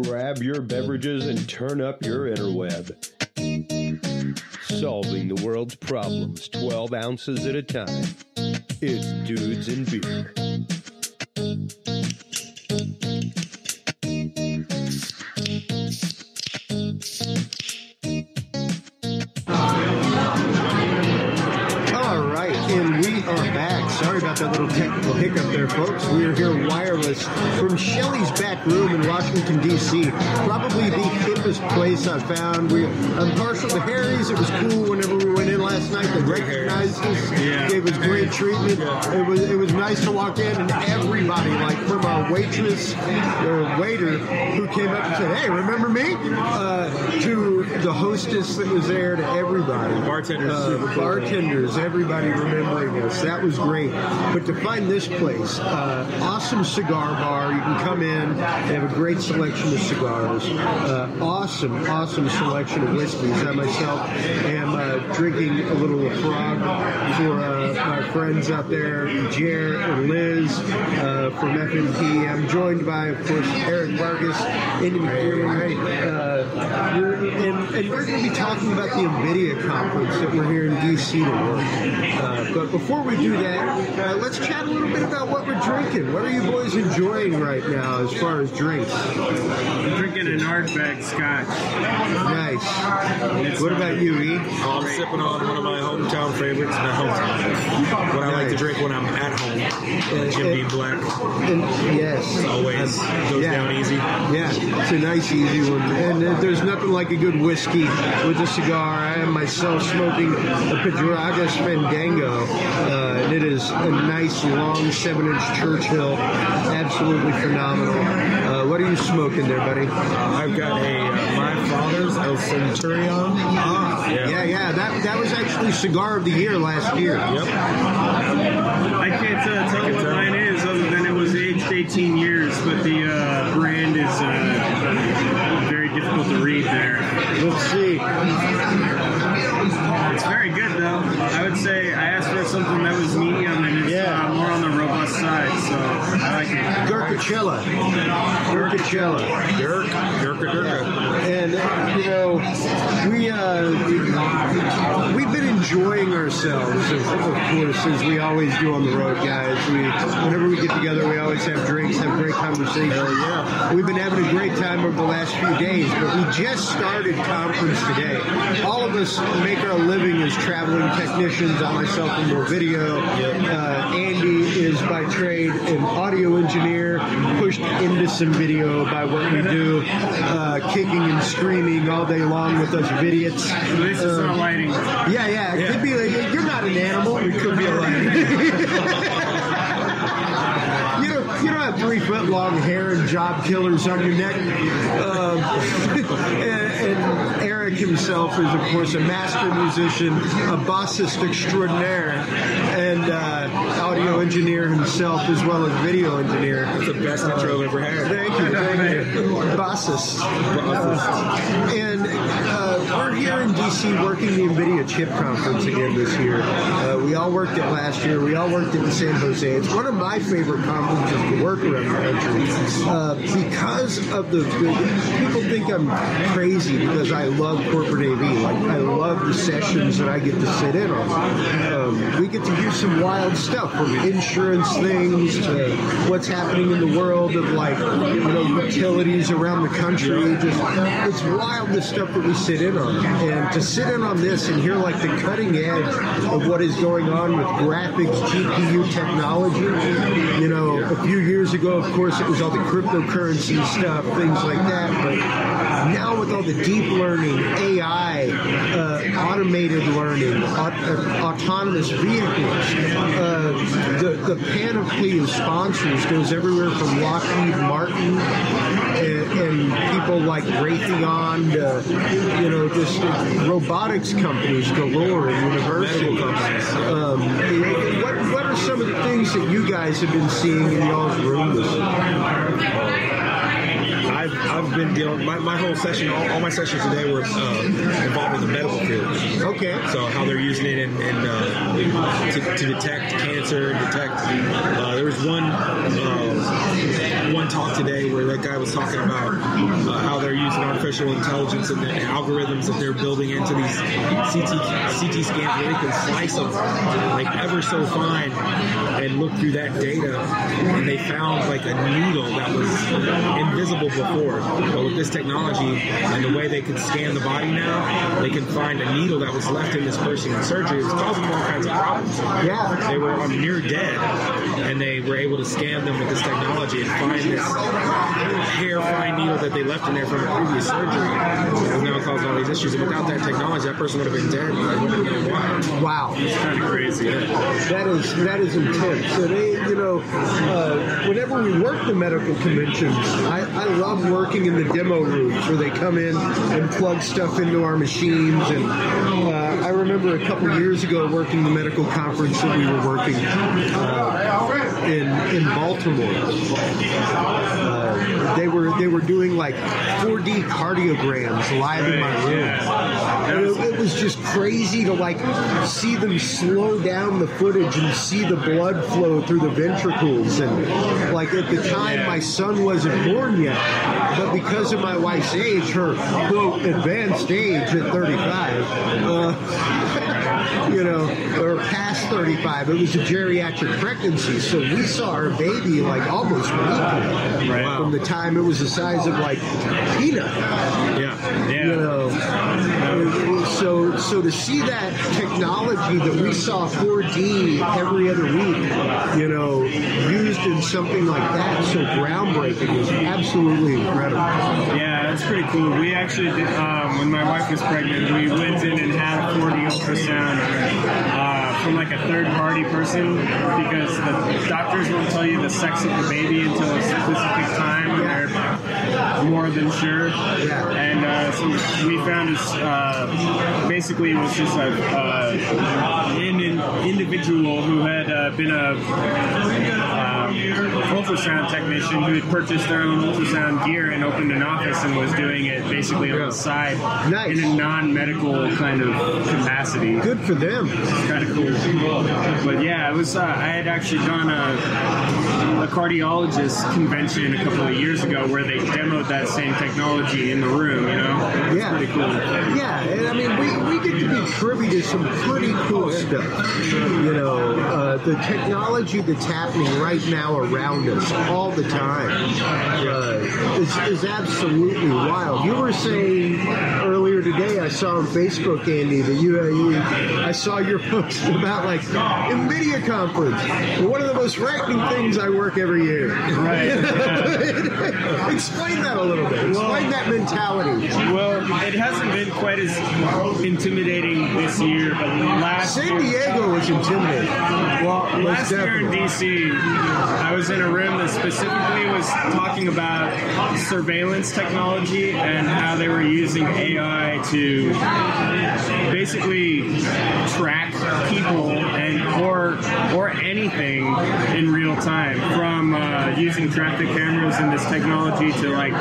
Grab your beverages and turn up your interweb. Solving the world's problems 12 ounces at a time. It's Dudes and Beer. And we are back. Sorry about that little technical hiccup there, folks. We are here wireless from Shelley's Backroom in Washington, D.C. Probably the hippest place I've found. I'm partial to Harry's. It was cool whenever we went in last night. They recognized us, gave us great treatment. It was nice to walk in, and everybody, like from our waitress or waiter who came up and said, "Hey, remember me?" To the hostess that was there, to everybody. Bartenders, everybody remembering us. That was great. But to find this place, awesome cigar bar. You can come in. They have a great selection of cigars. Awesome selection of whiskeys. I myself am drinking a little Frog for my friends out there, Jer and Liz from FMP. I'm joined by, of course, Eric Vargas in McDearmonto. And we're going to be talking about the Nvidia conference that we're here in D.C. to work. But before we do that, let's chat a little bit about what we're drinking. What are you boys enjoying right now as far as drinks? I'm drinking an Ardbeg Scotch. Nice. What about you, E? I'm sipping on one of my hometown favorites, not hometown. What I like to drink when I'm at home. Jim Beam Black. Yes. Always goes down easy. Yeah, it's a nice, easy one. And there's nothing like a good whiskey with a cigar. I am myself smoking a Vargas Fandango. And it is a nice, long 7-inch Churchill. Absolutely phenomenal. What are you smoking there, buddy? I've got my father's El Centurion. Yeah. That was actually Cigar of the Year last year. Yep. I can't tell what mine is other than it was aged 18 years, but the brand is very difficult to read there. Let's see. It's very good, though. I would say I asked for something that was medium, and it's more on the robust side, so I like it. Gurkachella. And, we've been enjoying ourselves, of course, as we always do on the road, guys. Whenever we get together, we always have drinks, have great conversation. We've been having a great time over the last few days, but we just started conference today. All of us make our living as traveling technicians. I myself am more video. Andy is by trade an audio engineer, pushed into some video by what we do, kicking and screaming all day long with us idiots. This is our lighting. Yeah. It could be like, you're not an animal. It could be a lighting. You don't have 3-foot-long hair and job killers on your neck. And Eric himself is, of course, a master musician, a bassist extraordinaire, and audio engineer himself, as well as video engineer. That's the best intro I've ever had. Thank you. Bassist. And we're here in D.C. working the Nvidia chip conference again this year. We all worked it last year. We all worked it in San Jose. It's one of my favorite conferences to work around the country because of the people think I'm crazy because I love corporate AV. Like, I love the sessions that I get to sit in on. We get to hear some wild stuff, from insurance things to what's happening in the world of, utilities around the country. Just, it's wild, the stuff that we sit in on. And to sit in on this and hear, the cutting edge of what is going on with graphics, GPU technology. A few years ago, of course, it was all the cryptocurrency stuff, things like that. But now with all the deep learning, AI, automated learning, autonomous vehicles, the panoply of sponsors goes everywhere from Lockheed Martin and people like Raytheon to, just robotics companies galore and university companies. What are some of the things that you guys have been seeing in y'all's room this year? I've been dealing, my whole session, all my sessions today were involved in the medical field. Okay. So how they're using it to detect cancer, there was one one talk today where that guy was talking about how they're using artificial intelligence and the algorithms that they're building into these CT scans where they can slice them like ever so fine and look through that data, and they found like a needle that was invisible before. But with this technology and the way they can scan the body now, they can find a needle that was left in this person in surgery. It was causing all kinds of problems. Yeah. They were near dead, and they were able to scan them with this technology and find this hair fine needle that they left in there from a previous surgery. It has now caused all these issues. And without that technology, that person would have been dead. They wouldn't have known why. Wow. It's kind of crazy. Yeah. That is intense. So they, whenever we work the medical conventions, I love working in the demo rooms where they come in and plug stuff into our machines. And I remember a couple years ago working the medical conference that we were working in Baltimore. They were doing like 4D cardiograms live in my room. It was just crazy to like see them slow down the footage and see the blood flow through the ventricles. And like at the time, my son wasn't born yet, but because of my wife's age, her quote advanced age at 35, or past 35, it was a geriatric pregnancy. So we saw our baby like almost weekly. Right. From the time it was the size of like peanut. Yeah. So to see that technology that we saw 4D every other week, used in something like that, so groundbreaking, is absolutely incredible. Yeah, it's pretty cool. We actually did, when my wife was pregnant, we went in and had a 4D ultrasound from like a third-party person, because the doctors won't tell you the sex of the baby until a specific time when they're more than sure. Yeah. And so we found basically it was just an individual who had been a ultrasound technician who had purchased their own ultrasound gear and opened an office and was doing it basically on the side in a non-medical kind of capacity. Good for them. It's kind of cool. But yeah, it was. I had actually done a cardiologist convention a couple of years ago where they demoed that same technology in the room. It's pretty cool. Yeah, and I mean we get to be privy to some pretty cool stuff. The technology that's happening right now around us all the time is absolutely wild. You were saying earlier today, I saw on Facebook, Andy, that I saw your post about like Nvidia conference. One of the most frightening things I work every year. Right. Explain that a little bit. Explain that mentality. Well, it hasn't been quite as intimidating this year, but San Diego was intimidating. Well, last year in DC, I was in a room that specifically was talking about surveillance technology and how they were using AI to basically track people or anything in real time, from using traffic cameras and this technology to like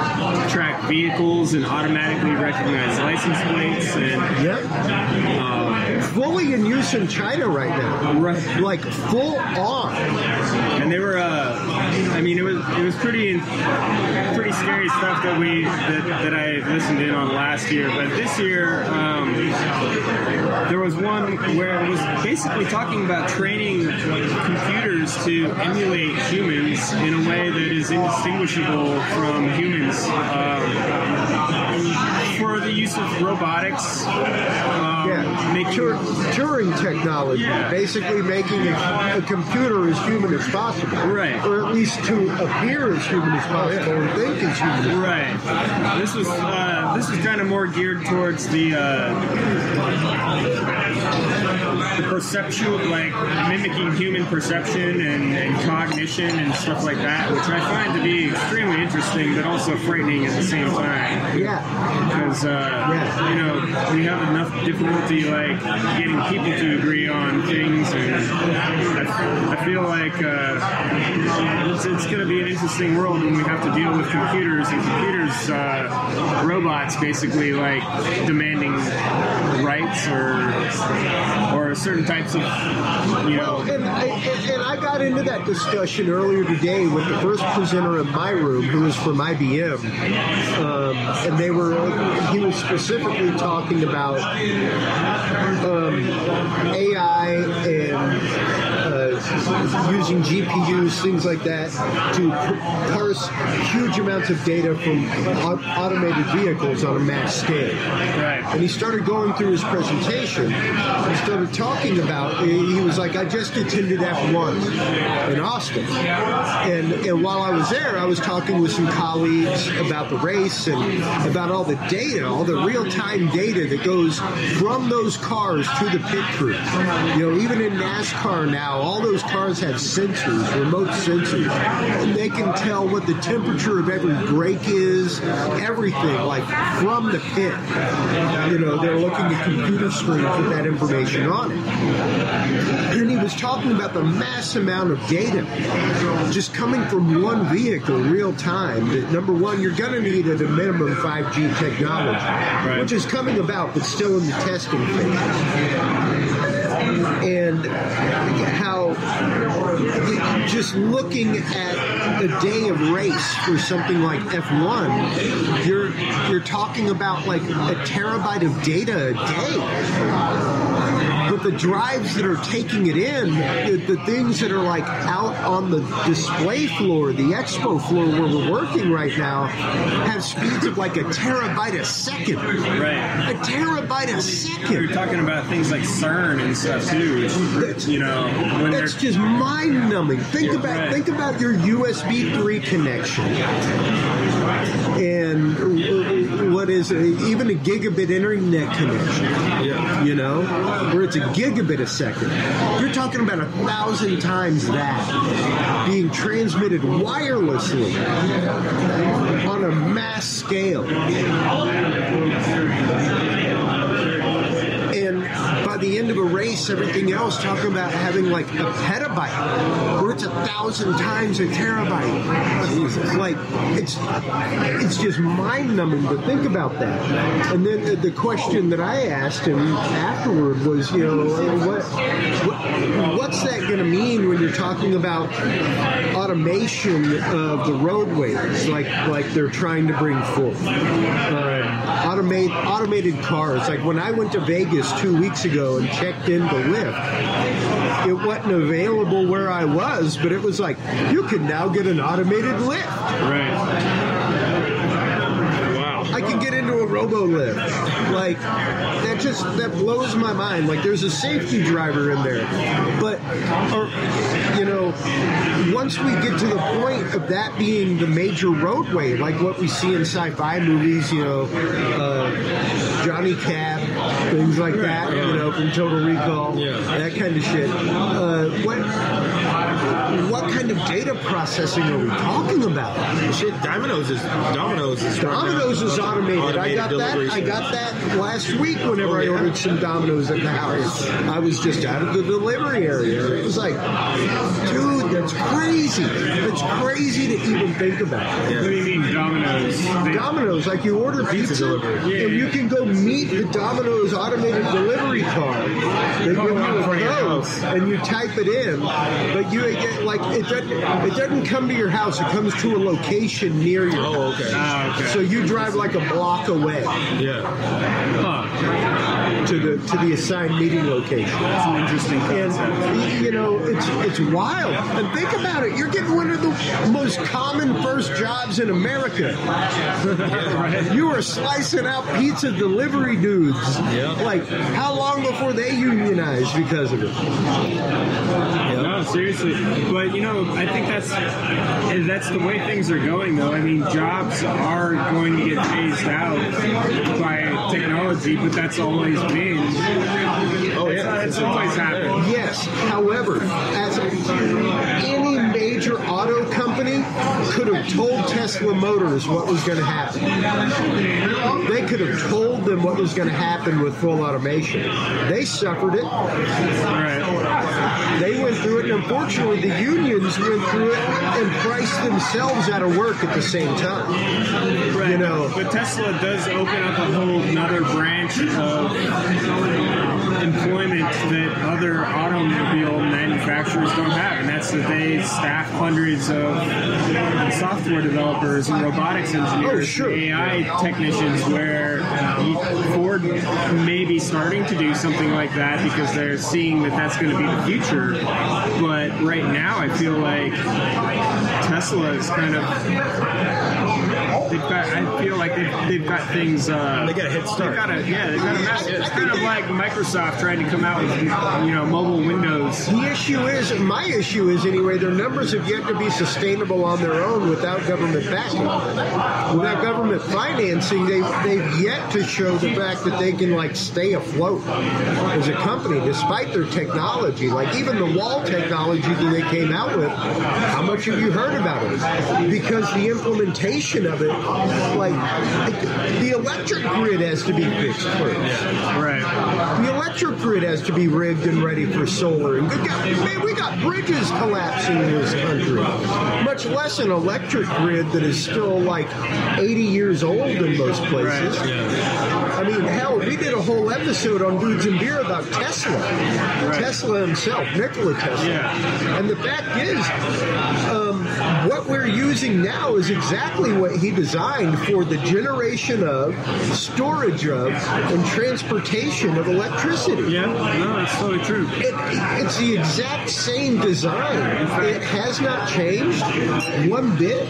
track vehicles and automatically recognize license plates and fully in use in China right now. Right. Like full on. And they were it was pretty scary stuff that I listened in on last year. But this year there was one where it was basically talking about training computers to emulate humans in a way that is indistinguishable from humans, for the use of robotics. Turing technology, basically making a computer as human as possible, right? Or at least to appear as human as possible and think as human. Right. This was kind of more geared towards the perceptual, like mimicking human perception and cognition and stuff like that, which I find to be extremely interesting, but also frightening at the same time. Yeah. Because we have enough difficulty like getting people to agree on things, and I feel like it's going to be an interesting world when we have to deal with computers, and computers, robots basically like demanding rights or certain types of, And I got into that discussion earlier today with the first presenter in my room, who was from IBM, and he was specifically talking about AI and using GPUs, things like that, to parse huge amounts of data from automated vehicles on a mass scale. Right. And he started going through his presentation and started talking about, he was like, I just attended F1 in Austin. And while I was there, I was talking with some colleagues about the race and about all the data, all the real-time data that goes from those cars to the pit crew. Even in NASCAR now, all those cars have sensors, remote sensors, and they can tell what the temperature of every brake is, everything, like from the pit. They're looking at computer screens with that information on it. And he was talking about the mass amount of data just coming from one vehicle real time. That, number one, you're going to need at a minimum 5G technology, which is coming about but still in the testing phase. And how just looking at a day of race for something like F1, you're talking about like a terabyte of data a day. But the drives that are taking it in, the things that are like out on the display floor, the expo floor where we're working right now, have speeds of like a terabyte a second. Right. A terabyte a second. You're talking about things like CERN and stuff too, which, when that's just mind-numbing. Think about your USB 3 connection. And what is it? Even a gigabit internet connection, where it's a gigabit a second. You're talking about 1,000 times that being transmitted wirelessly on a mass scale. And by the end of a race, everything else, talking about having like a petabyte, where it's 1,000 times a terabyte. Like, it's just mind-numbing to think about that. And then the question that I asked him afterward was, what's that going to mean when you're talking about automation of the roadways, like they're trying to bring forth? Automated cars. Like when I went to Vegas 2 weeks ago and checked in the Lyft, it wasn't available where I was, but it was like, you can now get an automated Lyft. Right. I can get into a robo-lift. Like, that blows my mind. Like, there's a safety driver in there. But, once we get to the point of that being the major roadway, like what we see in sci-fi movies, Johnny Cab, things like that, from Total Recall, that kind of shit. What kind of data processing are we talking about? Shit, Domino's is automated. I got that last week whenever I ordered some Domino's at the house. I was just out of the delivery area. It was like, dude, that's crazy. It's crazy to even think about. Yeah. What do you mean, Domino's? Domino's, like you order pizza, and you can go meet the Domino's automated delivery car. They give you a code, and you type it in, but you get it doesn't come to your house. It comes to a location near your house. Okay. So you drive like a block away. Yeah. To the assigned meeting location. That's an interesting concept. And it's wild. And think about it. You're getting one of the most common first jobs in America. You are slicing out pizza delivery dudes. Yep. Like, how long before they unionize because of it? No, seriously. But I think that's the way things are going, though. I mean, jobs are going to get phased out by technology, but that's always been. It's always happened. Yes. However, as any major auto company could have told Tesla Motors what was going to happen. They could have told them what was going to happen with full automation. They suffered it. Right. They went through it, and unfortunately, the unions went through it and priced themselves out of work at the same time. Right. But Tesla does open up a whole another branch of employment that other automobile manufacturers don't have, and that's that they staff hundreds of software developers and robotics engineers, and AI technicians, where Ford may be starting to do something like that because they're seeing that that's going to be the future. But right now, I feel like Tesla is kind of... I feel like they've got things. They got a head start. They've got a massive. It's kind of like Microsoft trying to come out with mobile Windows. My issue is anyway, their numbers have yet to be sustainable on their own without government backing. Without government financing, they've yet to show the fact that they can stay afloat as a company despite their technology. Like even the wall technology that they came out with, how much have you heard about it? Because the implementation of it, the electric grid has to be fixed first. Right. The electric grid has to be rigged and ready for solar. And we got bridges collapsing in this country, much less an electric grid that is still 80 years old in most places. Right. Yeah. I mean, hell, we did a whole episode on Dudes and Beer about Tesla. Right. Tesla himself, Nikola Tesla. Yeah. And the fact is, what we're using now is exactly what he designed for the generation of, storage of, and transportation of electricity. Yeah, no, that's totally true. It's the exact same design. It has not changed one bit.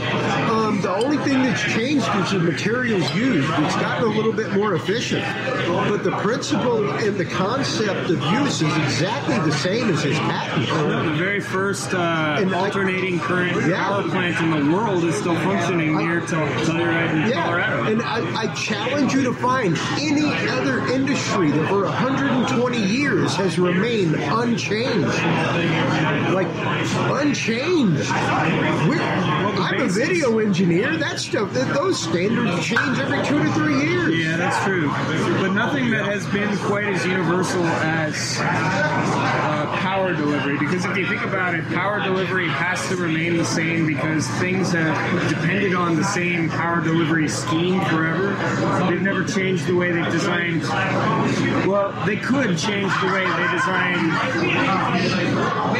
The only thing that's changed is the materials used. It's gotten a little bit more efficient. But the principle and the concept of use is exactly the same as his patent. The very first alternating current power plant in the world is still functioning near Telluride in Colorado. And I challenge you to find any other industry that for 120 years has remained unchanged. Unchanged. I'm a video engineer. That stuff, those standards change every 2 to 3 years. Yeah, that's true. But nothing that has been quite as universal as power delivery. Because if you think about it, power delivery has to remain the same because things have depended on the same power delivery scheme forever. They've never changed the way they've designed. Well, they could change the way they design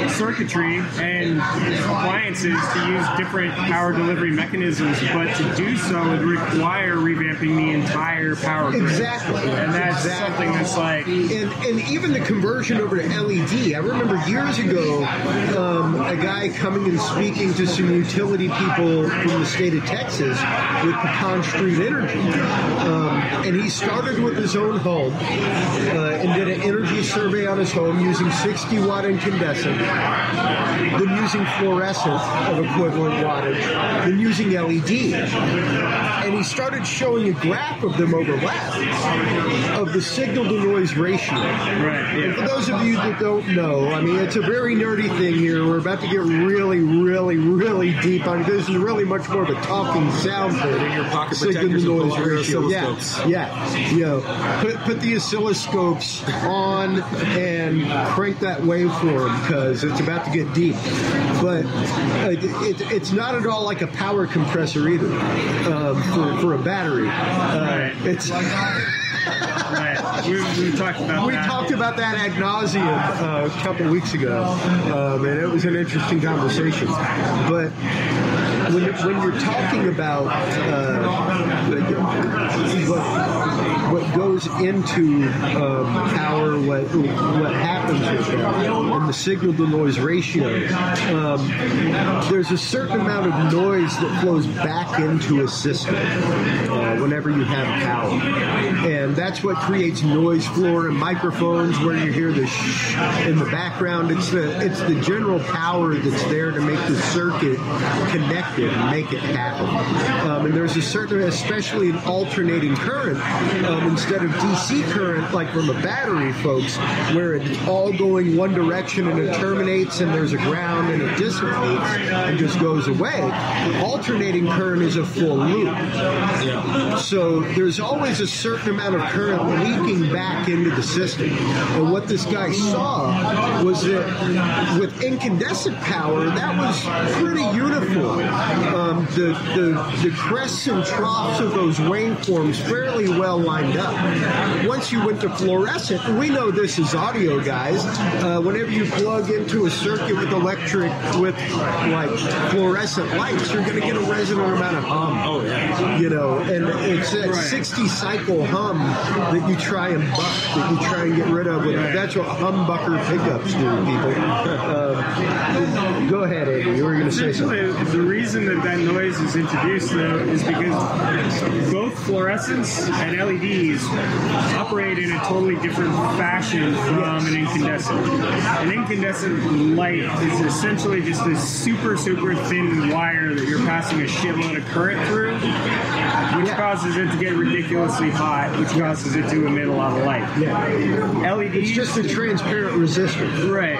circuitry and appliances to use different power delivery mechanisms, but to do so would require revamping the entire power grid. Exactly. And that's something that's And even the conversion over to LED. I remember years ago, a guy coming and speaking to some utility people from the state of Texas with Pecan Street Energy. And he started with his own home and did an energy survey on his home using 60-watt incandescent, then using fluorescent of equivalent wattage, then using LED. And he started showing a graph of them overlap of the signal-to-noise ratio. Right. And for those of you that don't know, I mean, it's a very nerdy thing here. We're about to get really, really, really deep on it. This is really much more of a talking sound thing. In your pocket protectors with oscilloscopes. Yeah. Put the oscilloscopes on and crank that waveform because it's about to get deep. But it's not at all like a power compressor either for a battery. It's... Right. We talked about that. We talked about that ad nauseum a couple of weeks ago, and it was an interesting conversation. But when you're talking about what goes into power, what happens with that, and the signal-to-noise ratio, there's a certain amount of noise that flows back into a system whenever you have power. And that's what creates noise floor and microphones where you hear the shh in the background. It's the general power that's there to make the circuit connected and make it happen. And there's a certain, especially in alternating current, instead of DC current, like from a battery, folks, where it's all going one direction and it terminates and there's a ground and it dissipates and just goes away. Alternating current is a full loop. Yeah. So there's always a certain amount of current leaking back into the system. And what this guy saw was that with incandescent power, that was pretty uniform. the crests and troughs of those waveforms fairly well lined up. Once you went to fluorescent, and we know this is audio, guys, whenever you plug into a circuit with electric, with like fluorescent lights, you're going to get a resonant amount of hum. Oh, yeah. You know, and it's that 60 cycle hum that you try and buck, that you try and get rid of. That's what humbucker pickups do, people. Go ahead, Andy. You were going to say something. The reason that noise is introduced, though, is because both fluorescents and LEDs operate in a totally different fashion from an incandescent. An incandescent light is essentially just a super, super thin wire that you're passing a shitload of current through, which causes it to get ridiculously hot, which causes it to emit a lot of light. LEDs... It's just a transparent resistor. Right.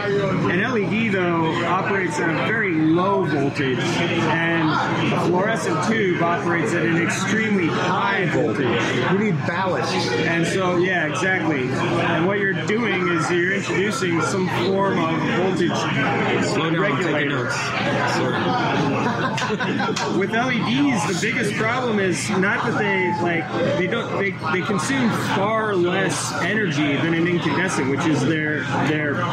An LED, though, operates at a very low voltage, and a fluorescent tube operates at an extremely high voltage. You need ballast. And so, yeah, exactly. And what you're doing is you're introducing some form of voltage regulator. With LEDs, the biggest problem is not that they consume far less energy than an incandescent, which is their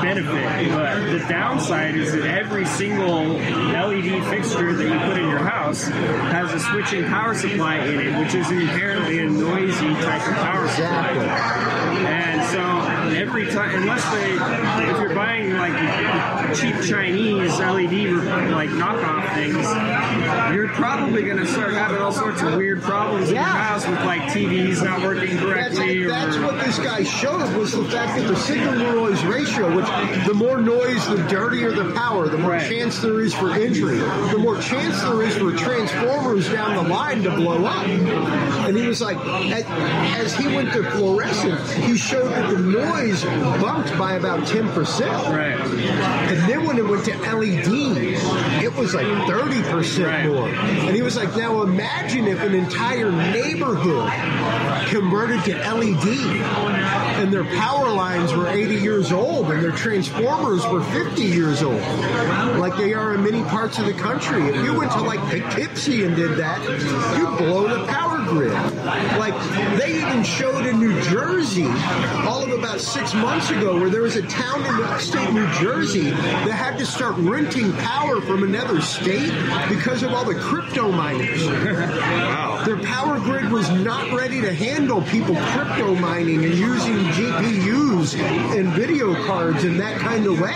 benefit. But the downside is that every single LED fixture that you put in your house has a switching power supply in it, which is inherently a noisy type of power supply. And so every time, if you're buying like cheap Chinese LED like knockoff things, you're probably going to start having all sorts of weird problems in your house with like TVs not working correctly. That's what this guy showed, was the fact that the signal-to-noise ratio, which the more noise, the dirtier the power, the more chance there is for injury, the more chance there is for transformers down the line to blow up. And he was like, as he went to fluorescent, he showed that the noise bumped by about 10%. Right. And then when it went to LED, it was like 30% more. And he was like, now imagine if an entire neighborhood converted to LED and their power lines were 80 years old and their transformers were 50 years old, like they are in many parts of the country. If you went to like Poughkeepsie and did that, you'd blow the power grid. Like they even showed in New Jersey all of about 6 months ago where there was a town in upstate New Jersey that had to start renting power from another state because of all the crypto miners. Wow. Their power grid was not ready to handle people crypto mining and using GPUs and video cards in that kind of way.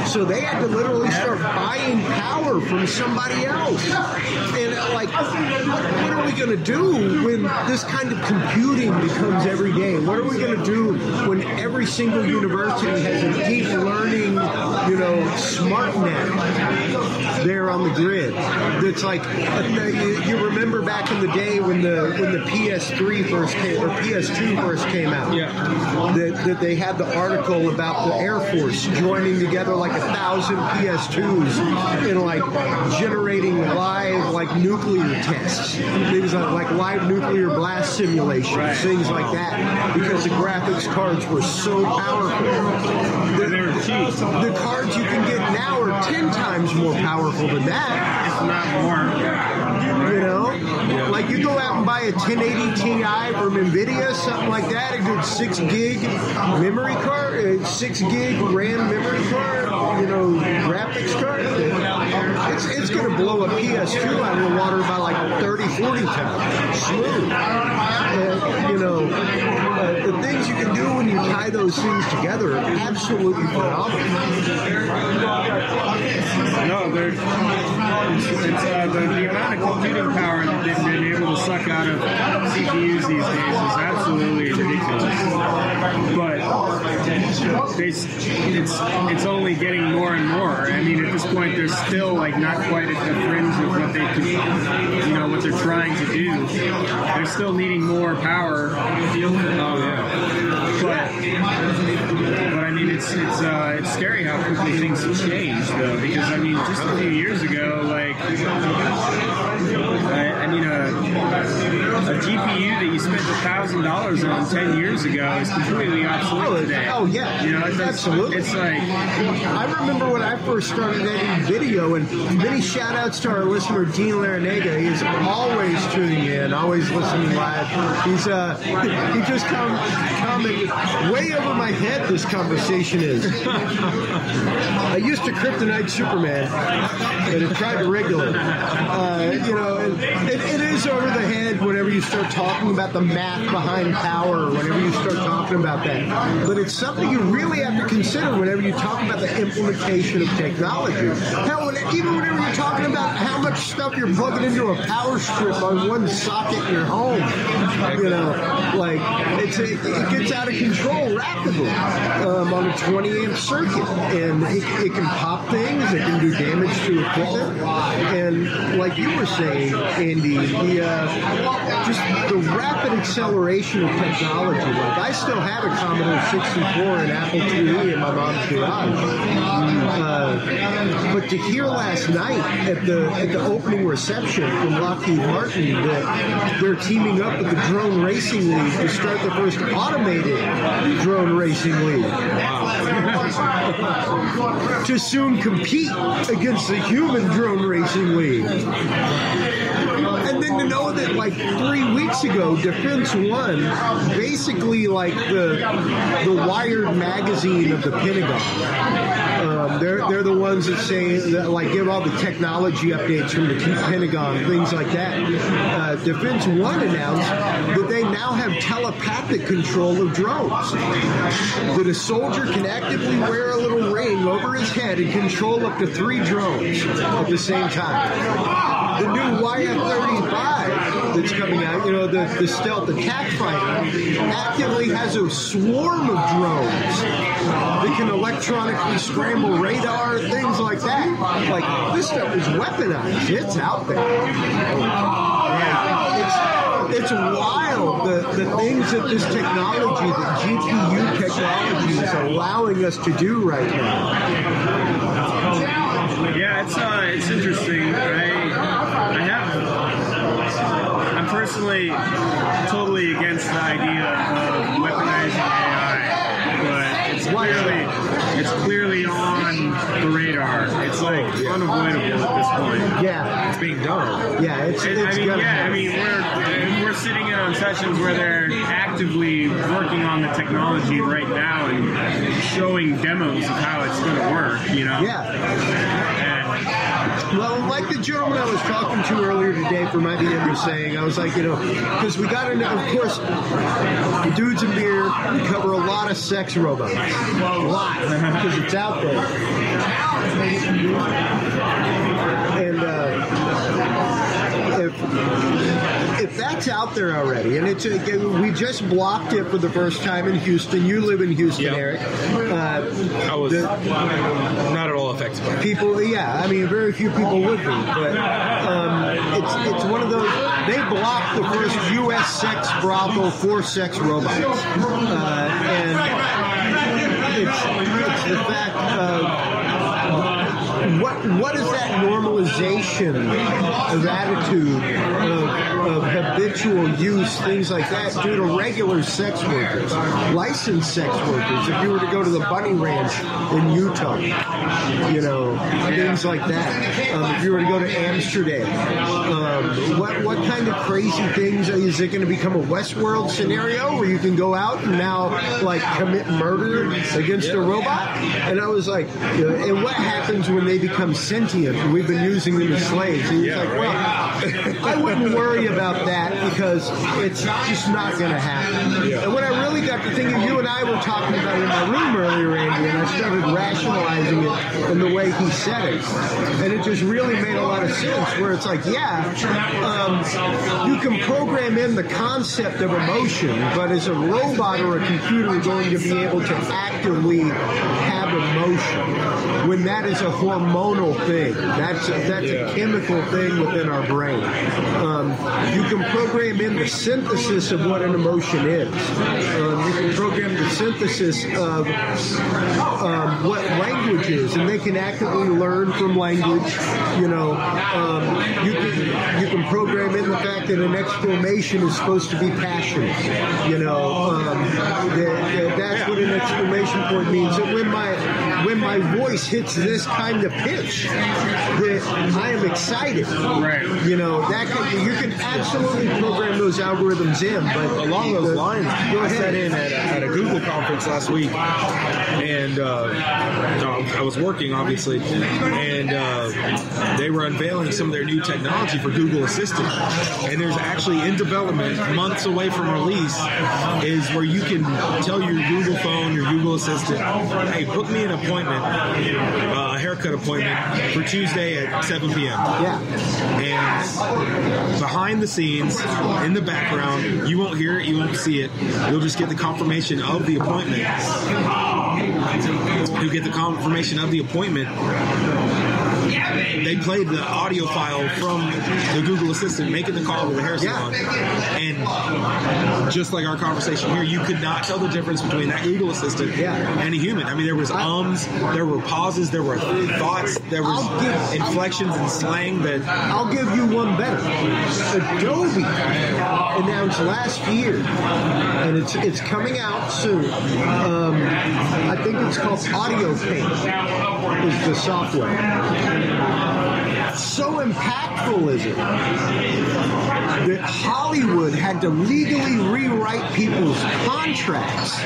So they had to literally start buying power from somebody else. And like, what are we going to do when this kind of computing becomes every day? What are we going to do when every single university has a deep learning, smart net there on the grid? That's like, you remember back in the day when the PS3 first came, or PS2 first came out, that they had the article about the Air Force joining together like 1,000 PS2s and like generating live like nuclear tests. Things like live nuclear blast simulations, things like that, because the graphics cards were so powerful. They were cheap. The cards you can get now are 10 times more powerful than that. If not more. Like you go out and buy a 1080 Ti from Nvidia, something like that, a good 6 gig memory card, 6 gig RAM memory card, graphics card. It's going to blow a PS2 out of the water by like 30, 40 times. Smooth. The things you can do when you tie those things together are absolutely phenomenal. No, it's the amount of computing power that they've been able to suck out of CPUs these days is absolutely ridiculous. But it's only getting more and more. I mean, at this point, they're still like not quite at the fringe of what they could, what they're trying to do. They're still needing more power. But I mean, it's scary how quickly things have changed, though. Because I mean, just a few years ago, like I mean, a GPU that you spent $1,000 on 10 years ago is completely obsolete today. Oh yeah, you know, absolutely. It's like I remember when I first started editing video, and many shout outs to our listener Dean Larinaga. He's always tuning in, always listening live. He's he just commented way over my head. This conversation is. I used to kryptonite Superman, and I tried to regulate. You know, it is over the head whenever you start talking about the math behind power, whenever you start talking about that. But it's something you really have to consider whenever you talk about the implementation of technology. Hell, even whenever you're talking about how much stuff you're plugging into a power strip on one socket in your home, you know, like it gets out of control rapidly on a 20 amp circuit, and it can pop things, it can do damage to equipment, and like you were saying, Andy, just the rapid acceleration of technology. Like I still have a Commodore 64 and Apple IIe in my mom's garage, but to hear last night at the opening reception from Lockheed Martin that they're teaming up with the Drone Racing League to start the first automated drone racing league to soon compete against the human drone racing league. And then to know that like 3 weeks ago, Defense One, basically like the Wired magazine of the Pentagon, they're the ones that say that like give all the technology updates from the Pentagon, things like that. Defense One announced that they now have telepathic control of drones. That a soldier can actively wear a little ring over his head and control up to 3 drones at the same time. The new YF-35 that's coming out, you know, the stealth attack fighter, actively has a swarm of drones that can electronically scramble radar, things like that. Like, this stuff is weaponized. It's out there. It's wild, the things that this technology, the GPU technology is allowing us to do right now. Yeah, it's interesting. I'm personally totally against the idea of weaponizing AI, but it's clearly on the radar. It's like unavoidable at this point. Yeah, it's being done. Yeah, we're sitting in on sessions where they're actively working on the technology right now and showing demos of how it's going to work. You know. Yeah. Well, like the gentleman I was talking to earlier today for my DM was saying, I was like, you know, because we got into, of course, Dudes and Beer, we cover a lot of sex robots. A lot, because it's out there. And if that's out there already, and it's we just blocked it for the first time in Houston. You live in Houston, yep. Eric. I was not at all affected by it. People, yeah, I mean, very few people would be, but it's one of those. They blocked the first U.S. sex brothel for sex robots, and it's the fact of. What is that normalization of attitude of habitual use, things like that, due to regular sex workers, licensed sex workers? If you were to go to the Bunny Ranch in Utah, you know, things like that. If you were to go to Amsterdam, what kind of crazy things is it going to become a Westworld scenario where you can go out and now like commit murder against a robot? And I was like, and what happens when they become sentient and we've been using them as slaves? And he's like, well, I wouldn't worry about that because it's just not going to happen. Yeah. And when I really got to thinking, you and I were talking about it in my room earlier, Andy, and I started rationalizing it in the way he said it. And it just really made a lot of sense where it's like, yeah, you can program in the concept of emotion, but is a robot or a computer going to be able to actively have emotion? when that is a hormonal thing. That's a chemical thing within our brain. You can program in the synthesis of what an emotion is. You can program the synthesis of what language is, and they can actively learn from language. You know, you can program in the fact that an exclamation is supposed to be passionate. You know, that's what an exclamation point means. That when my voice hits this kind of pitch, that I am excited. Right. You know, you can absolutely program those algorithms in. But along those lines, I sat in at a Google conference last week, and I was working, obviously, and they were unveiling some of their new technology for Google Assistant. And there's actually in development, months away from release, is where you can tell your Google phone, your Google Assistant, hey, book me an appointment, a haircut appointment for Tuesday at 7 p.m. Yeah. And behind the scenes, in the background, you won't hear it, you won't see it. You'll just get the confirmation of the appointment. You'll get the confirmation of the appointment. They played the audio file from the Google Assistant making the call to the hair salon. And just like our conversation here, you could not tell the difference between that Google Assistant and a human. I mean, there was ums, there were pauses, there were thoughts, there was inflections and slang that... I'll give you one better. Adobe announced last year, and it's coming out soon. I think it's called Audio Paint is the software. So impactful is it that Hollywood had to legally rewrite people's contracts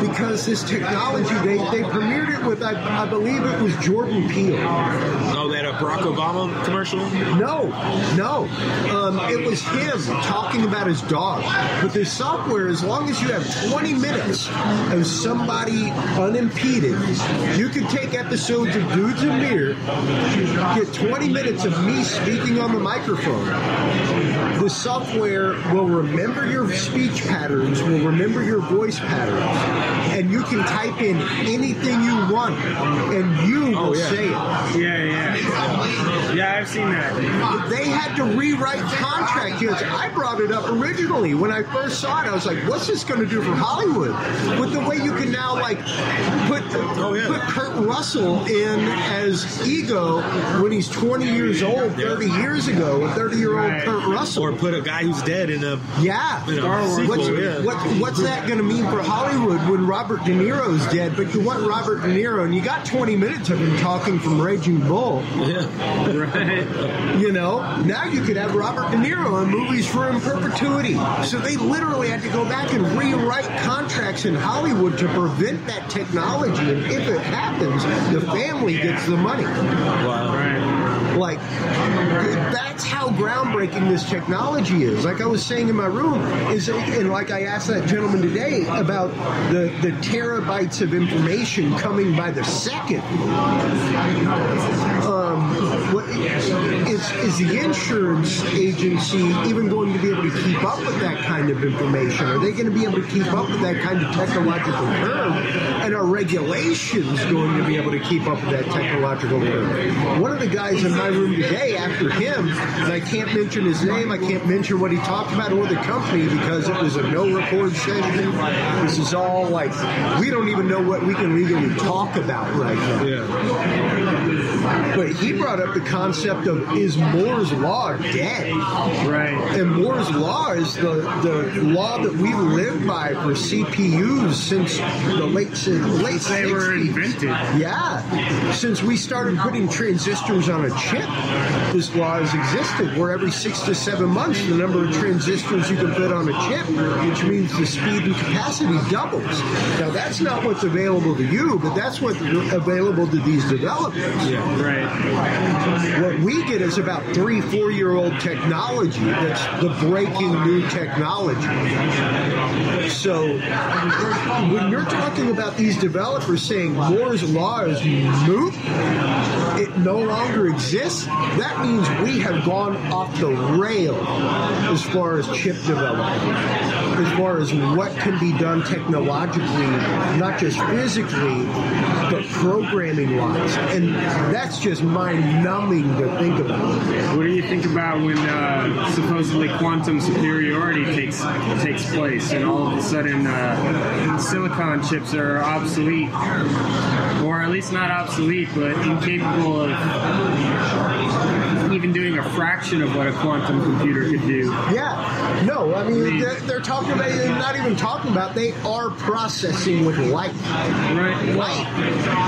because this technology, they premiered it with, I believe it was Jordan Peele. Oh, that Barack Obama commercial? No. It was him talking about his dog. With this software, as long as you have 20 minutes of somebody unimpeded, you can take episodes of Dudes and Beer, get 20 minutes of me speaking on the microphone. The software will remember your speech patterns, will remember your voice patterns, and you can type in anything you want, and you will say it. Yeah, I've seen that. They had to rewrite contract deals. I brought it up originally. When I first saw it, I was like, what's this going to do for Hollywood? With the way you can now, like, put Kurt Russell in as Ego when he's 20 years old, 30 years ago, a 30-year-old Kurt Russell. Or put a guy who's dead in a Star Wars sequel. What's that going to mean for Hollywood when Robert De Niro's dead? But you want Robert De Niro, and you got 20 minutes of him talking from Raging Bull. Right. You know, now you could have Robert De Niro in movies for in perpetuity. So they literally had to go back and rewrite contracts in Hollywood to prevent that technology. And if it happens, the family gets the money. Wow. Right. Like, that's how groundbreaking this technology is. Like I was saying in my room, and like I asked that gentleman today about the terabytes of information coming by the second. Is the insurance agency even going to be able to keep up with that kind of information? Are they going to be able to keep up with that kind of technological curve? And are regulations going to be able to keep up with that technological curve? One of the guys in my room today, after him, and I can't mention his name, I can't mention what he talked about or the company because it was a no-record session. This is all like, we don't even know what we can legally talk about right now. Yeah. But he brought up the concept of, is Moore's Law dead? Right. And Moore's Law is the law that we live by for CPUs since the late 60s. They were invented. Yeah. Since we started putting transistors on a chip, this law has existed where every 6 to 7 months the number of transistors you can put on a chip, which means the speed and capacity doubles. Now that's not what's available to you, but that's what's available to these developers. Yeah. Right. What we get is about 3-4-year-old technology that's the breaking new technology. So when you're talking about these developers saying Moore's Law is moot, it no longer exists, that means we have gone off the rail as far as chip development, as far as what can be done technologically, not just physically, but programming-wise. And that's just mind-numbing to think about. What do you think about when supposedly quantum superiority takes place, and all of a sudden silicon chips are obsolete, or at least not obsolete, but incapable of even doing a fraction of what a quantum computer could do? Yeah. No, I mean, they're talking about, not even talking about, they are processing with light. Right. Light.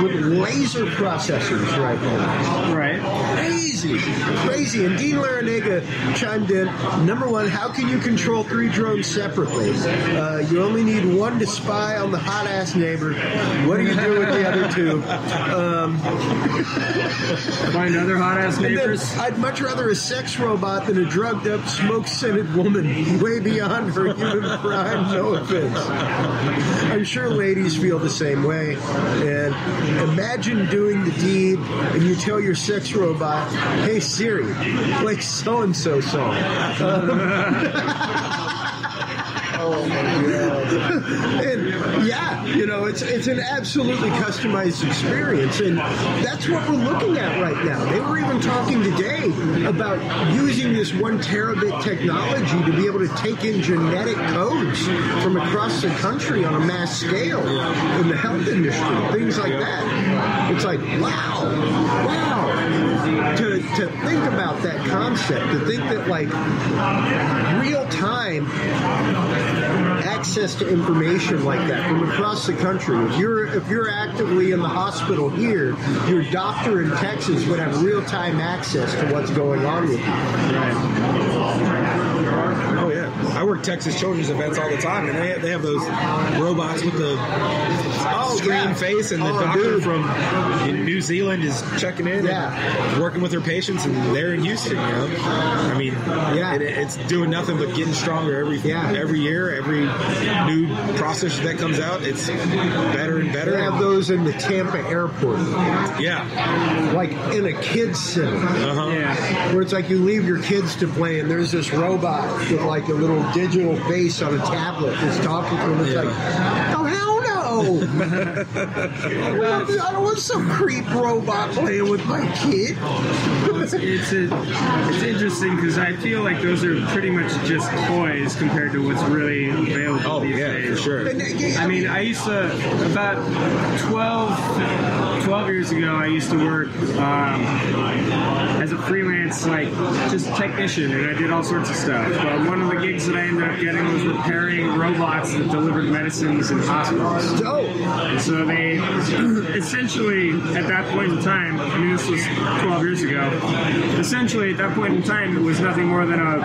With laser processors right now. Right. Crazy. And Dean Larinaga chimed in, number one, how can you control 3 drones separately? You only need one to spy on the hot-ass neighbor. What do you do with the other 2? Find other hot-ass neighbors? I'd much rather a sex robot than a drugged-up, smoke-scented woman way beyond her human prime, no offense. I'm sure ladies feel the same way. And imagine doing the deed and you tell your sex robot, hey Siri, play so-and-so song. Oh my God. And yeah, you know, it's an absolutely customized experience, and that's what we're looking at right now. They were even talking today about using this 1 terabit technology to be able to take in genetic codes from across the country on a mass scale in the health industry, things like that. It's like, wow. To think about that concept, to think that like real-time access to information like that from across the country. If you're actively in the hospital here, your doctor in Texas would have real-time access to what's going on with you. Oh yeah, I work Texas children's events all the time, and they have those robots with the screen face, and the doctor from New Zealand is checking in and working with their patients, and they're in Houston. You know, I mean, it's doing nothing but getting stronger every year. Every new processor that comes out, it's better and better. They have those in the Tampa airport. Yeah, like in a kids center. Where it's like you leave your kids to play, and there's this robot with like a little digital face on a tablet that's talking to them. It's like, oh hell no! I don't want some creep robot playing with my kid. It's interesting because I feel like those are pretty much just toys compared to what's really available these days. For sure. I mean, I used to, about 12 years ago, I used to work as a freelance, like, just technician, and I did all sorts of stuff. But one of the gigs that I ended up getting was repairing robots that delivered medicines in hospitals. And so they essentially, at that point in time, I mean, this was 12 years ago, essentially at that point in time, it was nothing more than a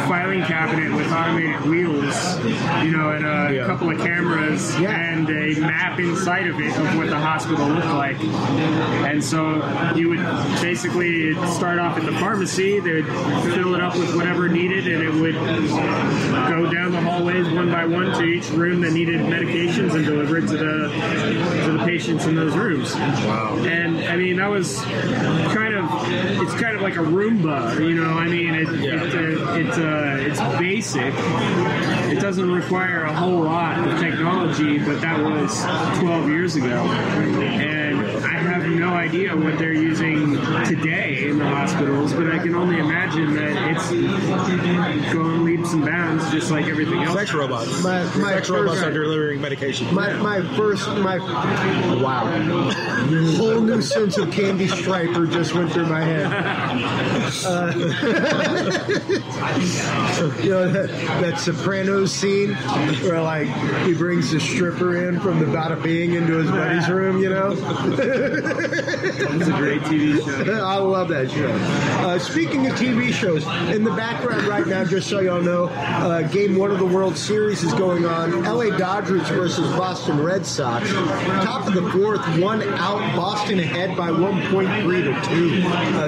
filing cabinet with automated wheels, you know, and a couple of cameras and a map inside of it of what the hospital looked like. And so you would basically start off at the pharmacy, they'd fill it up with whatever needed, and it would go down the hallways one by one to each room that needed medications and deliver it to the patients in those rooms. Wow. And I mean, that was it's kind of like a Roomba, you know. I mean, it's basic. It doesn't require a whole lot of technology, but that was 12 years ago. And I have no idea what they're using today in the hospitals, but I can only imagine that it's going leaps and bounds, just like everything else. Sex robots. Sex robots are delivering medication. Wow. Whole new sense of Candy Striper just went through my head. You know, that Sopranos scene where, like, he brings the stripper in from the Bada Bing into his buddy's room, you know? It's a great TV show. I love that show. Speaking of TV shows, in the background right now, just so y'all know, Game 1 of the World Series is going on. LA Dodgers versus Boston Red Sox. Top of of the fourth, one out, Boston ahead by 1.3 to 2.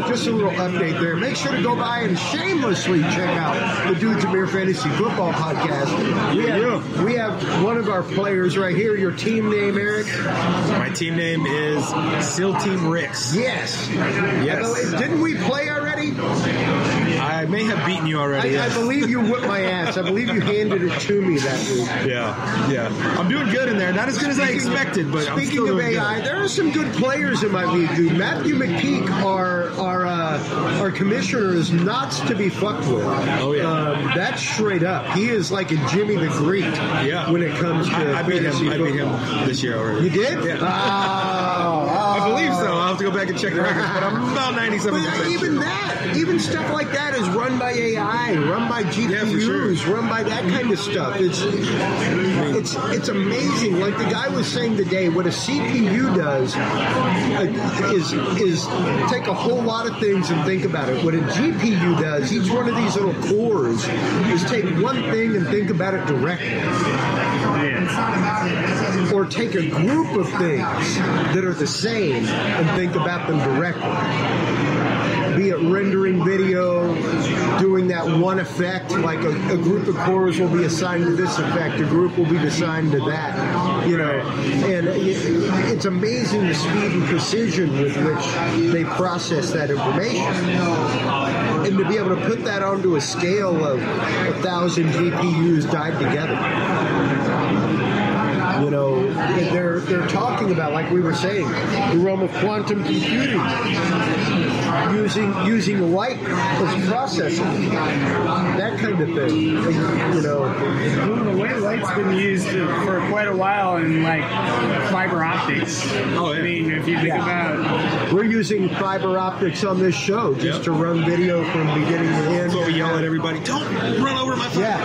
Just a little update there. Make sure to go by and shamelessly check out the Dudes of Beer Fantasy Football podcast. We have one of our players right here. Your team name, Eric? My team name is SEAL Team Ricks. Yes. Yes. Didn't we play already? I may have beaten you already. I believe you whipped my ass. I believe you handed it to me that week. Yeah. I'm doing good in there. Not as good as I expected, but I'm still doing AI, good. there are some good players in my league, dude. Matthew McPeak, our commissioner, is not to be fucked with. Oh, yeah. That's straight up. He is like a Jimmy the Greek when it comes to I beat him this year already. You did? Yeah. I believe so. I'll have to go back and check the records, but I'm about 97%. But even stuff like that is run by AI, run by GPUs, run by that kind of stuff. It's amazing. Like the guy was saying today, what a CPU does is take a whole lot of things and think about it. What a GPU does, each one of these little cores, is take one thing and think about it directly. Or take a group of things that are the same and think about them directly. Be it rendering video, doing that one effect, like a group of cores will be assigned to this effect, a group will be assigned to that, and it's amazing the speed and precision with which they process that information. And to be able to put that onto a scale of 1,000 GPUs tied together. They're talking about, like we were saying, the realm of quantum computing, using light as processing, that kind of thing. The way light's been used for quite a while in like fiber optics. Oh, yeah. I mean, if you think about, we're using fiber optics on this show just to run video from beginning to end. So we yell at everybody, "Don't run over my phone." Yeah.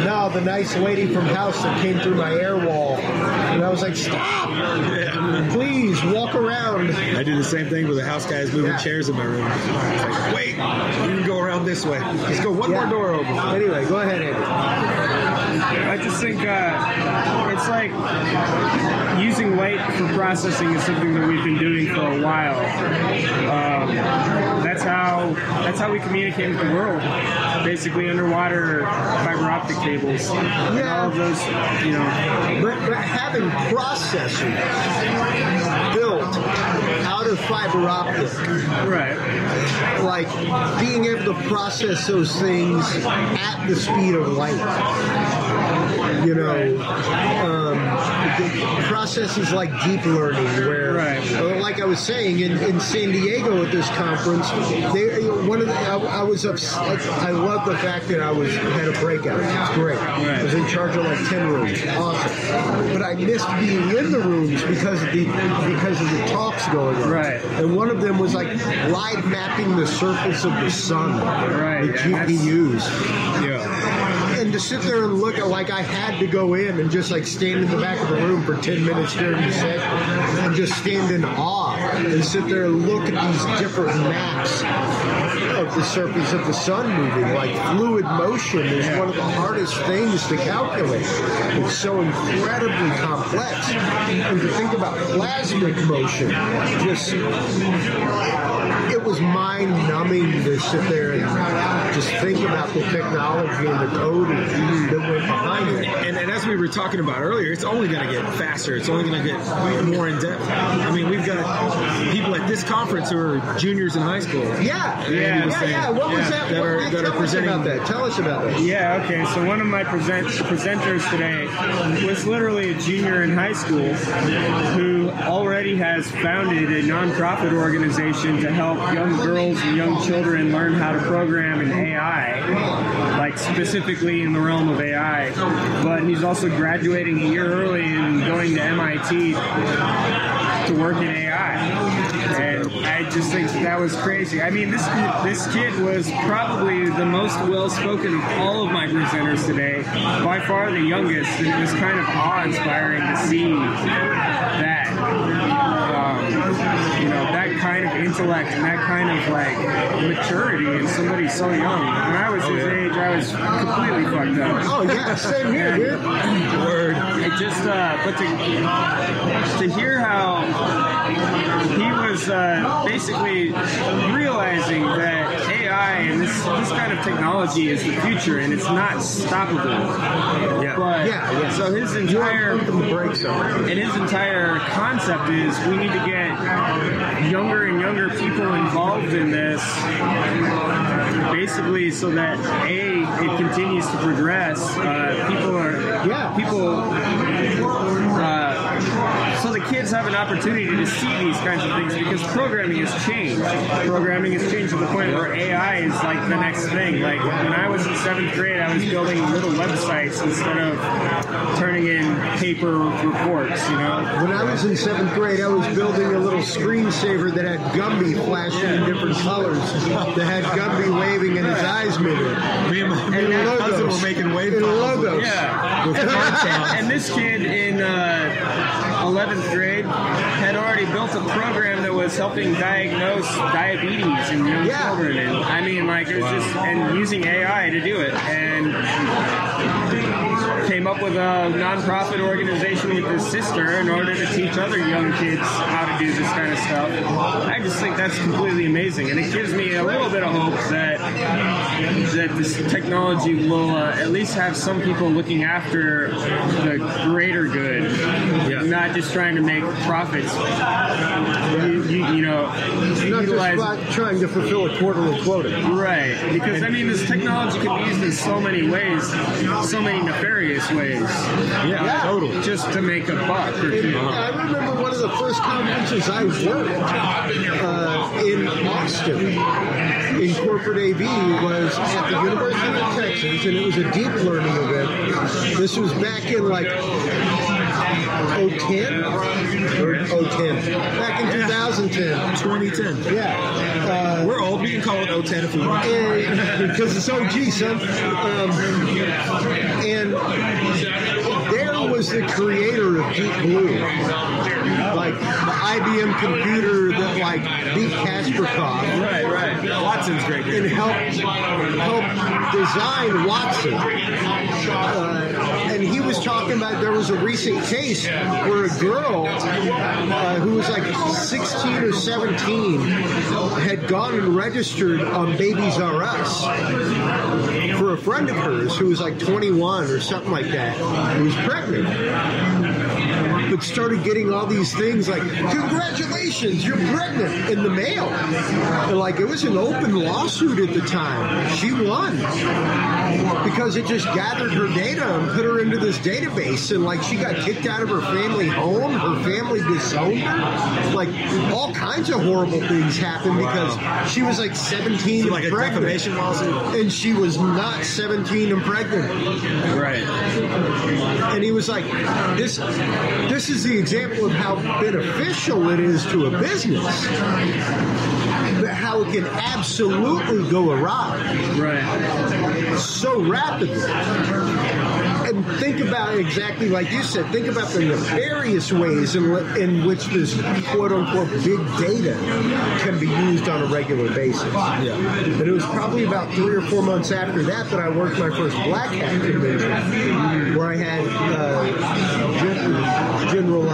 Now the nice lady from house that came through my air wall, and I was like, "Stop! Please walk around." I do the same thing with the house guys moving chairs in my room. It's like, wait, you can go around this way. Let's go one more door over. Anyway, go ahead, Andy. I just think it's like using light for processing is something that we've been doing for a while. That's how we communicate with the world. Basically, underwater fiber optic cables. Yeah. All of those, But having processors built out of fiber optic, right? Like being able to process those things at the speed of light. Processes like deep learning, where, like I was saying, in San Diego at this conference, I love the fact that I had a breakout. It's great. I was in charge of like 10 rooms. Awesome. But I missed being in the rooms because of the talks going on. Right. And one of them was like live mapping the surface of the sun. Right. The GPUs. Yeah. And to sit there and look at, like, I had to go in and just like stand in the back of the room for 10 minutes during the set and just stand in awe and sit there and look at these different maps of the surface of the sun moving. Like fluid motion is one of the hardest things to calculate. It's so incredibly complex. And to think about plasmic motion, it was mind-numbing to sit there and just think about the technology and the code that went behind it. And as we were talking about earlier, it's only going to get faster. It's only going to get more in-depth. I mean, we've got people at this conference who are juniors in high school. Yeah. What was that? That are presenting about that. Tell us about that. Yeah, okay. So one of my presenters today was literally a junior in high school who already has founded a nonprofit organization to help young girls and young children learn how to program in AI, like specifically in the realm of AI. But he's also graduating a year early and going to MIT to work in AI. And I just think that was crazy. I mean, this kid was probably the most well-spoken of all of my presenters today, by far the youngest, and it was kind of awe-inspiring to see that. That kind of intellect and that kind of like maturity in somebody so young. When I was his age, I was completely fucked up. Oh yeah, same here, dude. Word. it just, but to hear how he was basically realizing that AI and this kind of technology is the future, and it's not stoppable. Yeah. But, so his entire concept is we need to get younger and younger people involved in this, basically, so that it continues to progress. So the kids have an opportunity to see these kinds of things, because programming has changed. Programming has changed to the point where AI is like the next thing. Like when I was in 7th grade, I was building little websites instead of turning in paper reports, you know? When I was in 7th grade, I was building a little screensaver that had Gumby flashing in different colors, that had Gumby waving and his eyes moving. Me and my cousin were making wave logos. Yeah. With and this kid in 11th grade had already built a program that was helping diagnose diabetes in young children, and I mean, like, it was just, and using AI to do it, and came up with a non-profit organization with his sister in order to teach other young kids how to do this kind of stuff. I just think that's completely amazing, and it gives me a little bit of hope that this technology will at least have some people looking after the greater good, not just trying to make profits. You know, not just about trying to fulfill a quarterly quota. Right, because I mean, this technology can be used in so many ways, so many nefarious ways. Yeah, totally. Just to make a buck or two. I remember one of the first conferences I worked in Austin in corporate AV was at the University of Texas, and it was a deep learning event. This was back in like 2010? Back in 2010. 2010. Yeah. We're old. We can call it 010 if we want. Because it's OG, son. And there was the creator of Deep Blue. Like the IBM computer that like beat Kasparov. Right. Watson's great. And helped design Watson. And he was talking about, there was a recent case where a girl who was like 16 or 17 had gone and registered on Babies R Us for a friend of hers who was like 21 or something like that, who was pregnant. But started getting all these things like, congratulations, you're pregnant, in the mail. And like, it was an open lawsuit at the time. She won. Because it just gathered her data and put her into this database. And like, she got kicked out of her family home. Her family disowned her. Like, all kinds of horrible things happened because she was like 17 like and a pregnant. defamation lawsuit? And she was not 17 and pregnant. Right. And he was like, this is the example of how beneficial it is to a business, but how it can absolutely go awry. Right. So rapidly. And think about exactly like you said, think about the nefarious ways in which this quote-unquote big data can be used on a regular basis. Yeah. And it was probably about 3 or 4 months after that I worked my first Black Hat convention, where I had General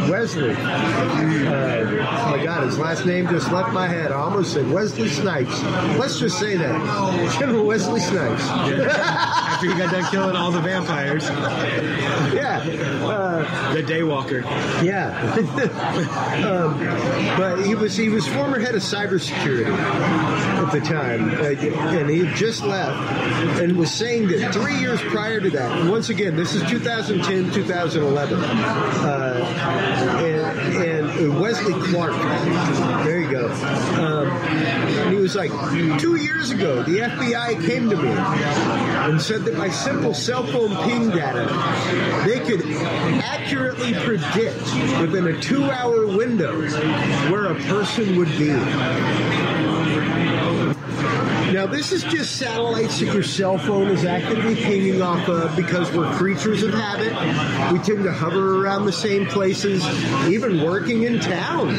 Wesley. Oh my God, his last name just left my head. I almost said Wesley Snipes. Let's just say that. General Wesley Snipes. After he got done killing all the vampires. Yeah. The Daywalker. Yeah. But he was former head of cybersecurity at the time. And he had just left and was saying that 3 years prior to that, and once again, this is 2010, 2011, and Wesley Clark. There you go. And he was like, 2 years ago, the FBI came to me and said that my simple cell phone ping data, they could accurately predict within a 2-hour window where a person would be. Now, this is just satellites that your cell phone is actively pinging off of because we're creatures of habit. We tend to hover around the same places, even working in town.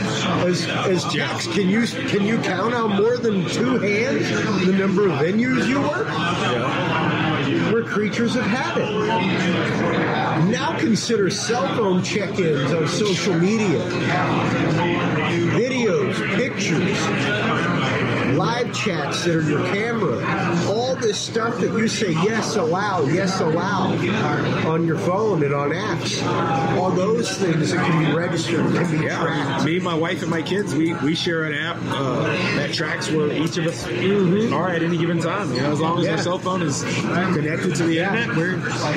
As techs, can you count on more than 2 hands the number of venues you work? Yeah. other creatures have had it. Now consider cell phone check-ins on social media, videos, pictures, live chats that are your camera, all this stuff that you say yes allow on your phone and on apps. All those things that can be registered, can be tracked. Me, my wife, and my kids, we share an app that tracks where each of us are at any given time. You know, as long as our cell phone is connected to the internet,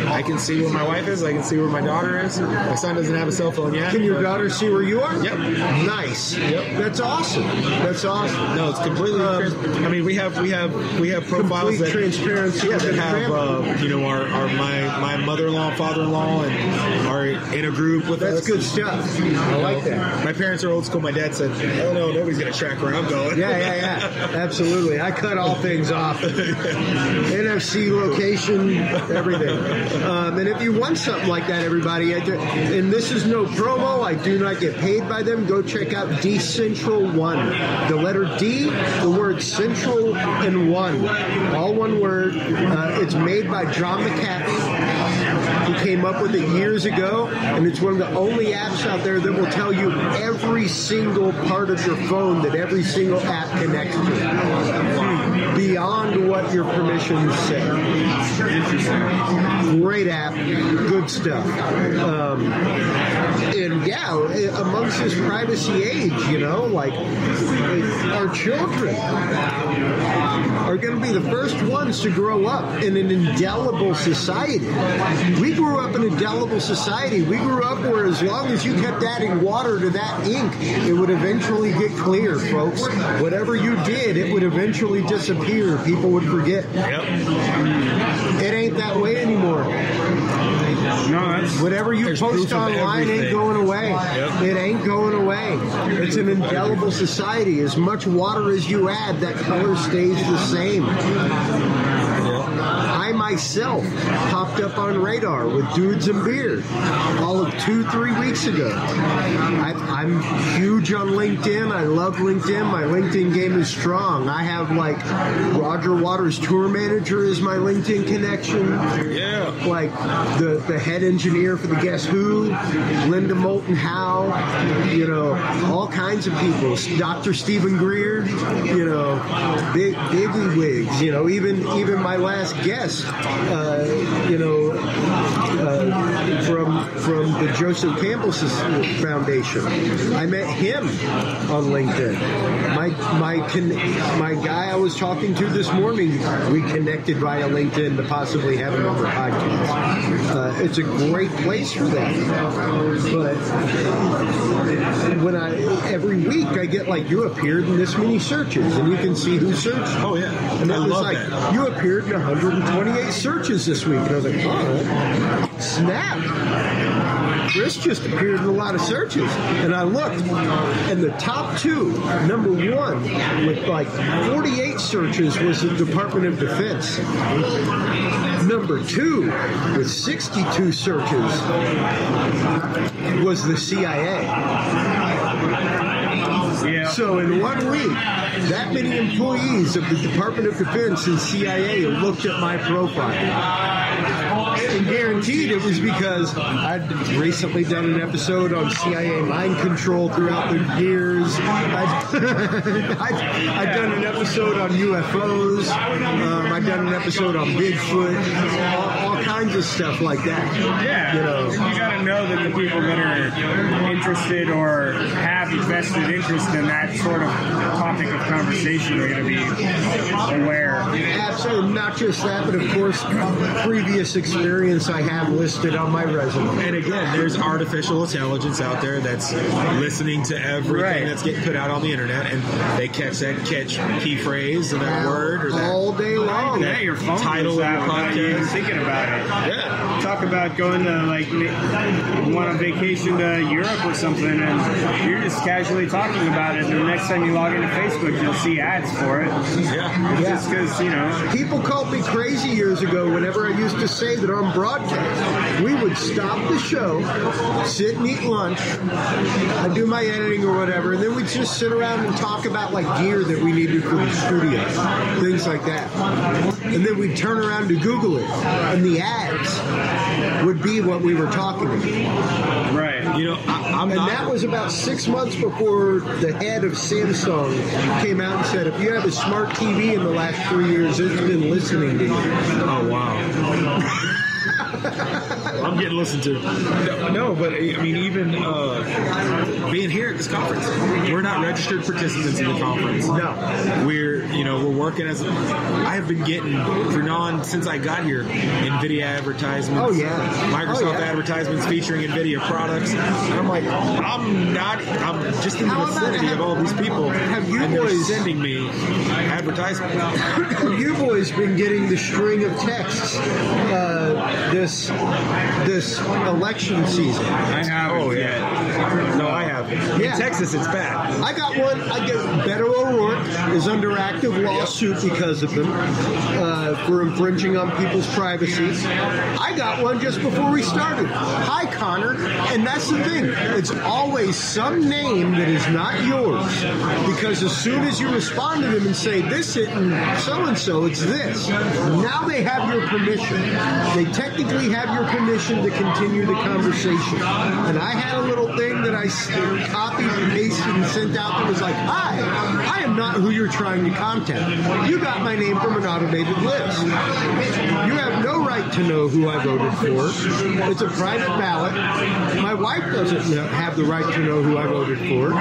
I can see where my wife is, I can see where my daughter is. My son doesn't have a cell phone yet. Can your daughter see where you are? Yep. Nice. Yep. That's awesome. That's awesome. No, it's completely. I mean, we have profiles that transparency. Yeah, that have my mother-in-law and father-in-law and are in a group with us. That's good stuff. I like that. My parents are old school. My dad said, "Oh no, nobody's gonna track where I'm going." Yeah. Absolutely. I cut all things off. NFC location, everything. And if you want something like that, everybody, and this is no promo, I do not get paid by them. Go check out Decentral One. The letter D, the word Central, and One. All one word. It's made by John McCaffrey. He came up with it years ago, and it's one of the only apps out there that will tell you every single part of your phone that every single app connects to, beyond what your permissions say. Interesting. Great app, good stuff. And yeah, amongst this privacy age, our children are going to be the first ones to grow up in an indelible society. We grew up in an indelible society. We grew up where as long as you kept adding water to that ink, it would eventually get clear, folks. Whatever you did, it would eventually disappear. People would forget. Yep. It ain't that way anymore. No, whatever you post online ain't going away. Yep. It ain't going away. It's an indelible society. As much water as you add, that color stays the same. I myself popped up on radar with Dudes and Beer all of 2-3 weeks ago. I'm huge on LinkedIn. I love LinkedIn. My LinkedIn game is strong. I have Roger Waters' tour manager is my LinkedIn connection. Yeah. Like the head engineer for the Guess Who, Linda Moulton Howe, all kinds of people. Dr. Stephen Greer, biggie wigs, even my last guest, from the Joseph Campbell Foundation. I met him on LinkedIn. My guy I was talking to this morning, we connected via LinkedIn to possibly have him on the podcast. It's a great place for that. But every week I get you appeared in this many searches, and you can see who searched. Oh yeah, and it I was love that. You appeared in 128 searches this week, and I was like, oh, snap. Chris just appeared in a lot of searches. And I looked, and the top two, number one, with 48 searches was the Department of Defense. Number two, with 62 searches, was the CIA. Yeah. So in 1 week, that many employees of the Department of Defense and CIA looked at my profile. And guaranteed it was because I'd recently done an episode on CIA mind control throughout the years. I'd done an episode on UFOs. I'd done an episode on Bigfoot. All kinds of stuff like that. Yeah. You got to know that the people that are interested or have vested interest in that sort of topic of conversation are going to be aware. Absolutely. Not just that, but of course, previous experience I have listed on my resume. And again, there's artificial intelligence out there that's listening to everything that's getting put out on the internet, and they catch key phrase or that word or that all day long. Yeah, your phone title of your podcast. You're even thinking about it. Yeah. Talk about going to want a vacation to Europe or something, and you're just casually talking about it, and the next time you log into Facebook, you'll see ads for it. Yeah. Just because people called me crazy years ago whenever I used to say that on broadcast we would stop the show, sit and eat lunch, I'd do my editing or whatever, and then we'd just sit around and talk about gear that we needed for the studio, things like that. and then we'd turn around to Google it, and the ads would be what we were talking about. Right. You know, That was about 6 months before the head of Samsung came out and said, if you have a smart TV in the last 3 years, it's been listening to you. Oh, wow. I'm getting listened to. No, but I mean, even being here at this conference, we're not registered participants in the conference. No. We're working as I have been getting since I got here, Nvidia advertisements. Oh, yeah. Microsoft advertisements featuring Nvidia products. And I'm like, I'm just in the vicinity of all these people. And they're sending me advertisements. Have you boys been getting the string of texts this election season? I haven't. Oh, yeah. No, I haven't. Yeah. In Texas, it's bad. I got one. Beto O'Rourke is under active lawsuit because of them for infringing on people's privacy. I got one just before we started. Hi, Connor. And that's the thing. It's always some name that is not yours, because as soon as you respond to them and say, this isn't so-and-so, it's this. Now they have your permission. They technically have your permission to continue the conversation. And I had a little thing that I copied and pasted and sent out that was like, hi, I am not who you're trying to contact. You got my name from an automated list. You have no right to know who I voted for. It's a private ballot. My wife doesn't have the right to know who I voted for.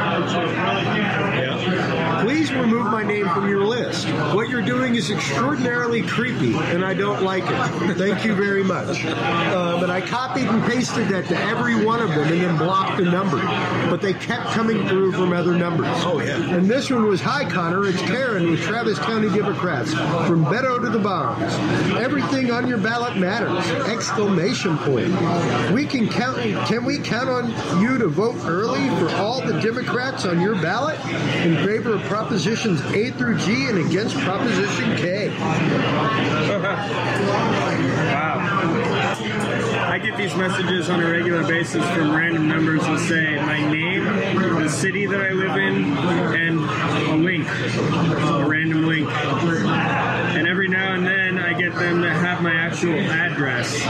Please remove my name from your list. What you're doing is extraordinarily creepy, and I don't like it. Thank you very much. And I copied and pasted that to every one of them and then blocked the number. But they kept coming through from other numbers. Oh, yeah. And this one was, hi, Connor, it's Karen with Travis County Democrats. From Beto to the Bonds. Everything on your ballot matters! Exclamation point. Can we count on you to vote early for all the Democrats on your ballot in favor of Propositions A through G and against Proposition K? Wow. I get these messages on a regular basis from random numbers that say my name, the city that I live in, and a link, a random link. And every now and then I get them to have my actual address.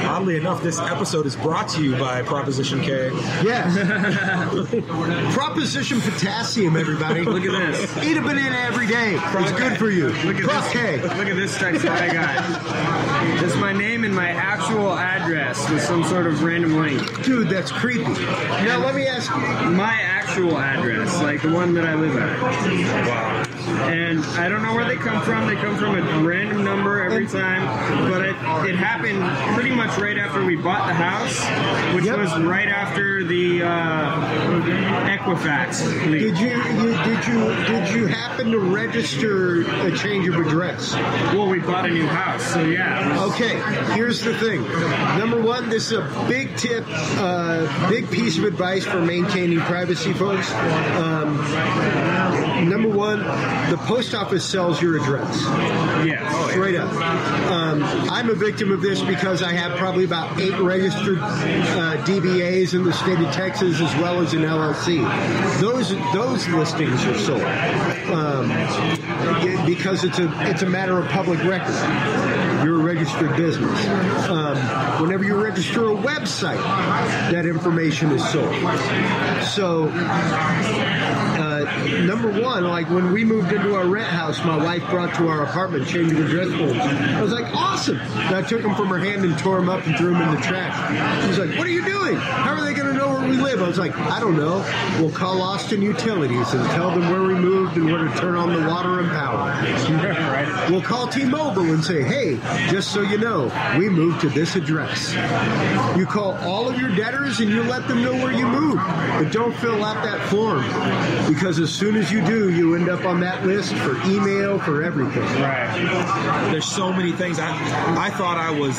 Oddly enough, this episode is brought to you by Proposition K. Yes. Proposition Potassium, everybody. Look at this. Eat a banana every day. It's good for you. Look at Prop this. K. Look at this text that I got. It's my name and my actual address with some sort of random link. Dude, that's creepy. Now, let me ask you. My actual address, like the one that I live at. Wow. And I don't know where they come from. They come from a random number every time. But it happened pretty much right after we bought the house, which was right after the Equifax leak. Did you happen to register a change of address? Well, we bought a new house, so yeah. Okay, here's the thing. Number one, this is a big tip, big piece of advice for maintaining privacy, folks. Number one, the post office sells your address. Yeah. Straight up. I'm a victim of this because I have probably about 8 registered DBAs in the state of Texas as well as an LLC. Those listings are sold because it's a matter of public record. You're a registered business. Whenever you register a website, that information is sold. So, number one, like when we moved into our rent house, my wife brought to our apartment change of address forms. I was like, awesome. And I took them from her hand and tore them up and threw them in the trash. She's like, what are you doing? How are they going to know where we live? I was like, I don't know. We'll call Austin Utilities and tell them where we moved and where to turn on the water and power. Right. We'll call T-Mobile and say, hey, just so you know, we moved to this address. You call all of your debtors and you let them know where you moved. But don't fill out that form, because as soon as you do, you end up on that list for email, for everything. Right. There's so many things. I thought I was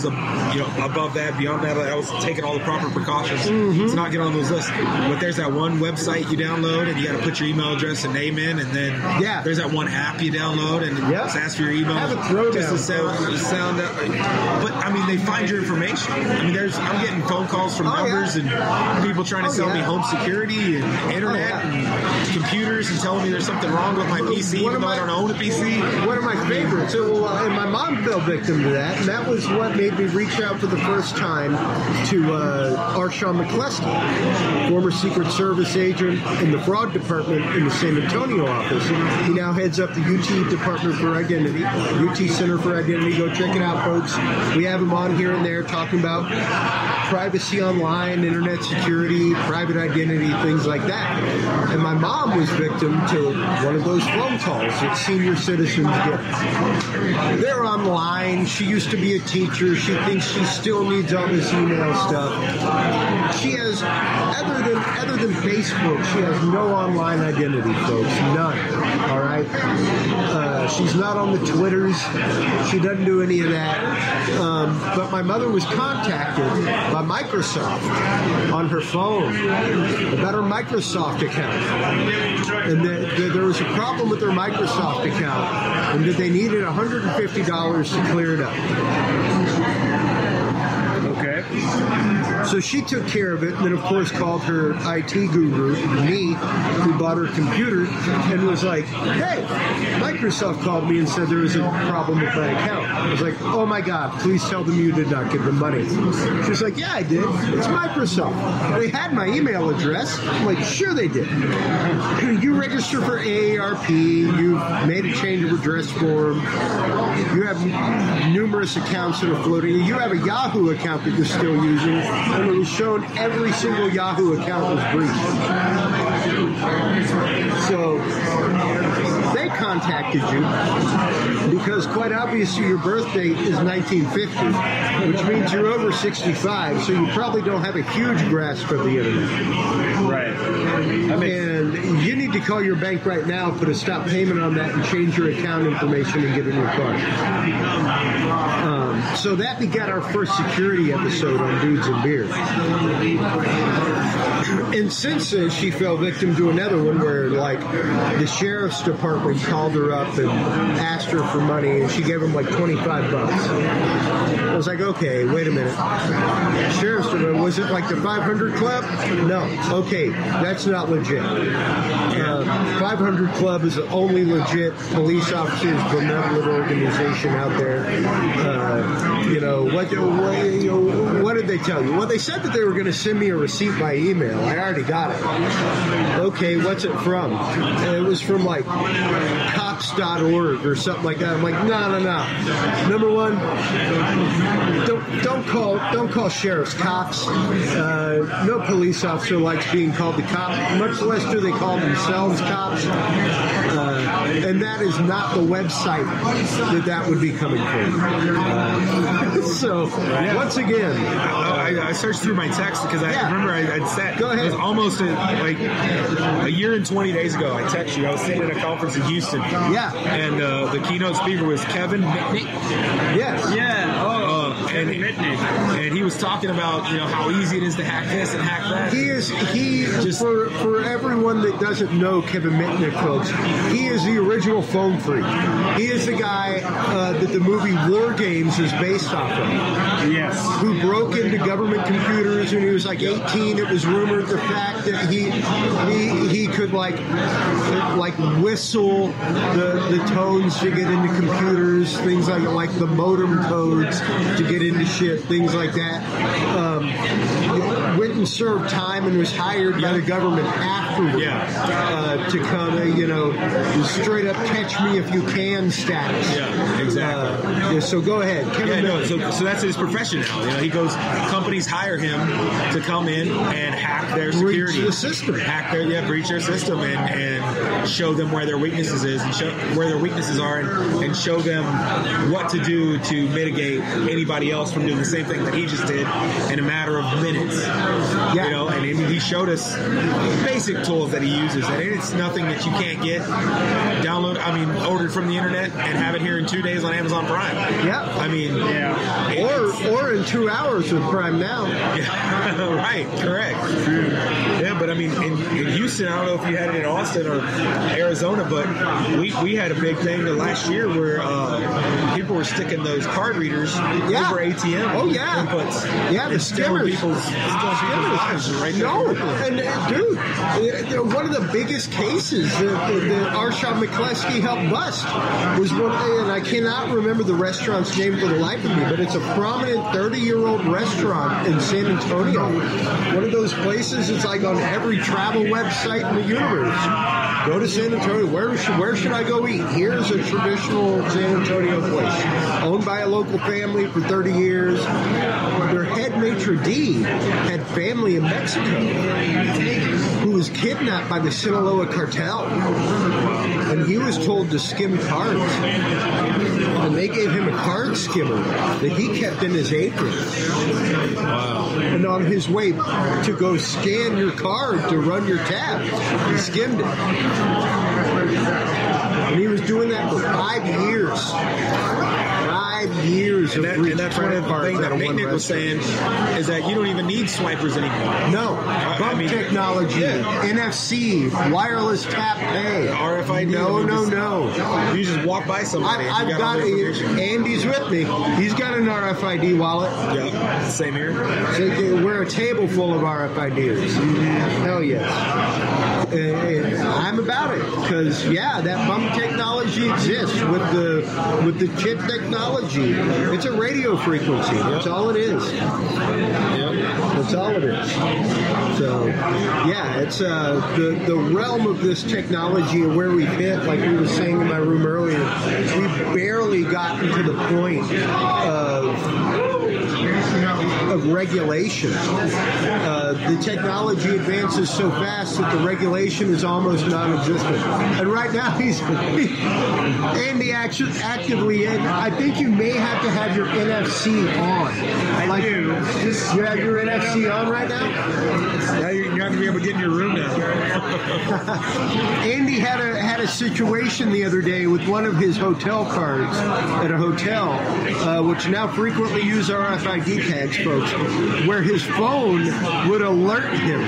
above that, beyond that. I was taking all the proper precautions to not get on those lists. But there's that one website you download, and you got to put your email address and name in, and then there's that one app you download, and it asks for your email. Have it just to sound but I mean, they find your information. I mean, I'm getting phone calls from numbers and people trying to sell me home security and internet and computers and telling me there's something wrong with my PC, even though I don't own a PC. One of my favorites. So, and my mom fell victim to that, and that was what made me reach out for the first time to Arshawn McCleskey, former Secret Service agent in the fraud department in the San Antonio office. He now heads up the UT Department for Identity, UT Center for Identity. Go check it out, folks. We have him on here and there talking about privacy online, internet security, private identity, things like that. And my mom was victim to one of those phone calls that senior citizens get. They're online. She used to be a teacher. She thinks she still needs all this email stuff. She has, other than Facebook, she has no online identity, folks. None. All right? She's not on the Twitters. She doesn't do any of that. But my mother was contacted by Microsoft on her phone about her Microsoft account. And there was a problem with her Microsoft account, and that they needed $150 to clear it up. Okay. So she took care of it, and then of course called her IT guru, me, who bought her computer, and was like, hey, Microsoft called me and said there was a problem with my account. I was like, oh my God, please tell them you did not give them money. She was like, yeah, I did. It's Microsoft. They had my email address. I'm like, sure they did. You register for AARP, you made a change of address form, you have numerous accounts that are floating, you have a Yahoo account that you're still using, and it was shown every single Yahoo account was breached. So they contacted you because quite obviously your birth date is 1950, which means you're over 65, so you probably don't have a huge grasp of the internet. Right. And you need to call your bank right now, put a stop payment on that, and change your account information and get a new card. So that begat our first security episode on Dudes and Beer. And since then, she fell victim to another one where, like, the sheriff's department called her up and asked her for money, and she gave them like $25. I was like, okay, wait a minute. Sheriff's department, was it like the 500 Club? No. Okay, that's not legit. 500 Club is the only legit police officers benevolent organization out there. What did they tell you? Well, they said that they were going to send me a receipt by email. I already got it. Okay, what's it from? It was from like cops.org or something like that. I'm like, no. Number one, don't call sheriffs cops. No police officer likes being called the cop. Much less do they call themselves cops. And that is not the website that would be coming from. So, once again, I searched through my text because I remember I'd said, go ahead. It was almost a year and 20 days ago. I texted you. I was sitting at a conference in Houston. Yeah. And the keynote speaker was Kevin Mitnick. Yes. Yeah. And he was talking about how easy it is to hack this and hack that. For everyone that doesn't know Kevin Mitnick, folks, he is the original phone freak. He is the guy that the movie War Games is based off of. Yes. Who broke into government computers when he was like 18. It was rumored the fact that he could like whistle the tones to get into computers, things like the modem codes to get into shit, things like that. Went and served time and was hired by the government afterwards to come, straight up catch me if you can status. Yeah, exactly. So go ahead. So that's his profession now. He goes, companies hire him to come in and hack their security. Breach the system. Breach their system and show them where their weaknesses are and show them what to do to mitigate anybody else from doing the same thing that he just did in a matter of minutes. Yeah. You know, and he showed us basic tools that he uses, and it's nothing that you can't get ordered from the internet and have it here in 2 days on Amazon Prime. Yeah. I mean, or in 2 hours with Prime Now. Yeah, right, correct. True. Yeah, but I mean, in Houston, I don't know if you had it in Austin or Arizona, but we had a big thing last year where people were sticking those card readers over ATM inputs. Yeah, the skimmers. People's lives right there. No, and dude, one of the biggest cases that Arshad McCleskey helped bust was one, and I cannot remember the restaurant's name for the life of me, but it's a prominent 30-year-old restaurant in San Antonio. One of those places it's like on every travel website in the universe. Go to San Antonio. Where should I go eat? Here's a traditional San Antonio place, owned by a local family for 30 years. Their head maitre d' had family in Mexico who was kidnapped by the Sinaloa cartel, and he was told to skim cards. And they gave him a card skimmer that he kept in his apron. Wow. And on his way to go scan your card to run your tab, he skimmed it. And he was doing that for 5 years. 5 years of free and that's one of the things that Nick was saying is that you don't even need swipers anymore. No. Bump technology, NFC, wireless tap pay. RFID. No. You just walk by somebody. I've got Andy's with me. He's got an RFID wallet. Yeah, same here. We're a table full of RFIDs. Hell yes. I'm about it because that bump technology exists with the chip technology. It's a radio frequency. That's all it is. That's all it is. So, it's the realm of this technology and where we've hit, like we were saying in my room earlier, we've barely gotten to the point of regulation. The technology advances so fast that the regulation is almost non-existent. And right now, Andy actively in. I think you may have to have your NFC on. I do. You have your NFC on right now? Yeah, you're not going to be able to get in your room now. Andy had a situation the other day with one of his hotel cards at a hotel, which now frequently use RFID tags, folks, where his phone would alert him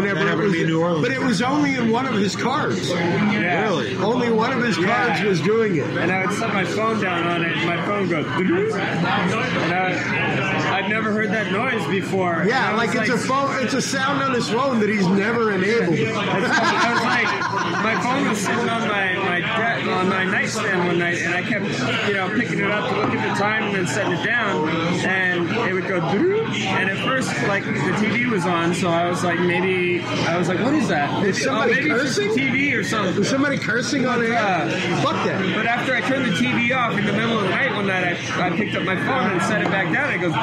whenever it was in New Orleans. But it was only in one of his cards. Yeah. Really? Only one of his cards was doing it. And I would set my phone down on it, and my phone goes, and I've never heard that noise before. Yeah, like it's a sound on his phone that he's never enabled. I was like, my phone was sitting on my nightstand one night, and I kept, picking it up to look at the time and then setting it down, and it would go, and at first, like, the TV was on, so I was like, what is that? Is somebody maybe cursing? It's just TV or something. Is somebody cursing on air? Fuck that. But after I turned the TV off in the middle of the night one night, I picked up my phone and set it back down, and it goes,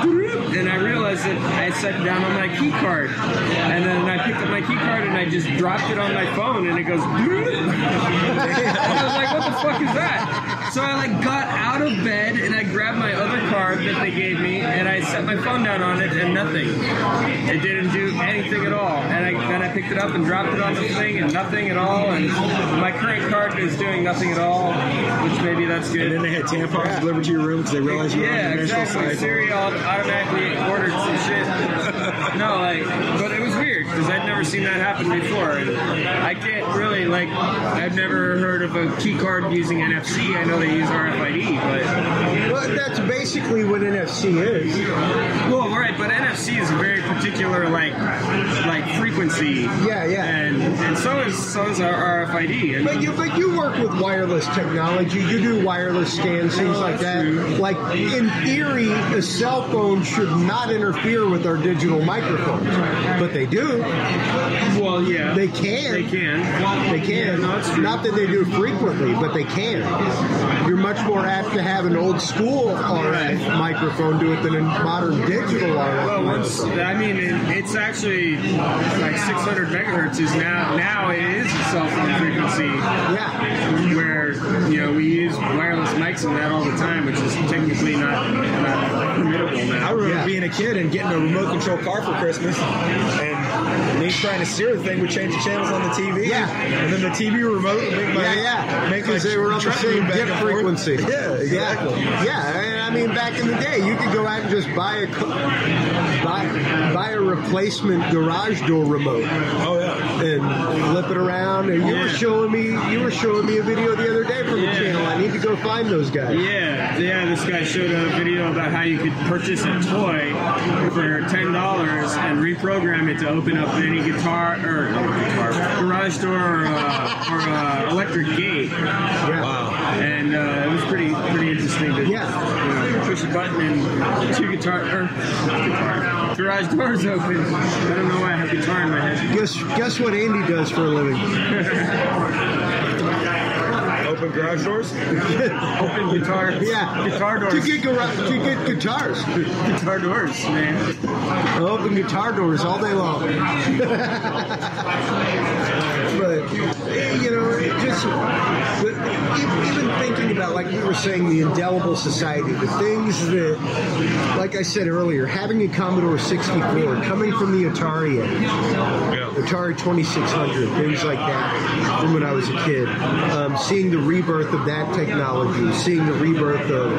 and I realized that I set it down on my key card. And then I picked up my key card and I just dropped it on my phone, and it goes, and I was like, what the fuck is that? So I got out of bed and I grabbed my other card that they gave me and I set my phone down on it and nothing. It didn't do anything at all. And then I picked it up and dropped it on the thing and nothing at all. And my current card is doing nothing at all, which maybe that's good. And then they had tampons delivered to your room because they realized you were on the national site. Siri automatically ordered some shit. But it was weird because I'd never seen that happen before. And I can't really, I've never heard of a key card using NFC. I know they use RFID, but... Well, that's basically what NFC is. Well, right, but NFC is a very particular, frequency. Yeah. And so is our RFID. And But you work with wireless technology. You do wireless scans, things like that. True. Like, in theory, a cell phone should not interfere with our digital microphones. But they do. Well, yeah. They can. They can. Yeah, no, that's true. Not that they do frequently, but they can. You're much more apt to have an old school RF microphone do it than a modern digital RF microphone. It's actually like $600 megahertz is now it is a cell phone frequency. Yeah. Where we use wireless mics and that all the time, which is technically not permittable now. I remember being a kid and getting a remote control car for Christmas, and me trying to steer the thing would change the channels on the TV. Yeah. And then the TV remote would make because they were on the same dip frequency. Yeah, exactly. Yeah, I mean, back in the day, you could go out and just buy a replacement garage door remote. Oh yeah. And flip it around. And you were showing me a video the other day from the channel. I need to go find those guys. Yeah. This guy showed a video about how you could purchase a toy for $10 and reprogram it to open up any garage door or electric gate. Yeah. Wow. And it was pretty interesting to push a button and two garage doors open. I don't know why I have guitar in my head. Guess what Andy does for a living? Open garage doors? Open guitar. Yeah. Guitar doors. To get guitars. Guitar doors, man. Open guitar doors all day long. But, even thinking about, like we were saying, the indelible society, the things that, like I said earlier, having a Commodore 64, coming from the Atari age, Atari 2600, things like that, from when I was a kid, seeing the rebirth of that technology, seeing the rebirth of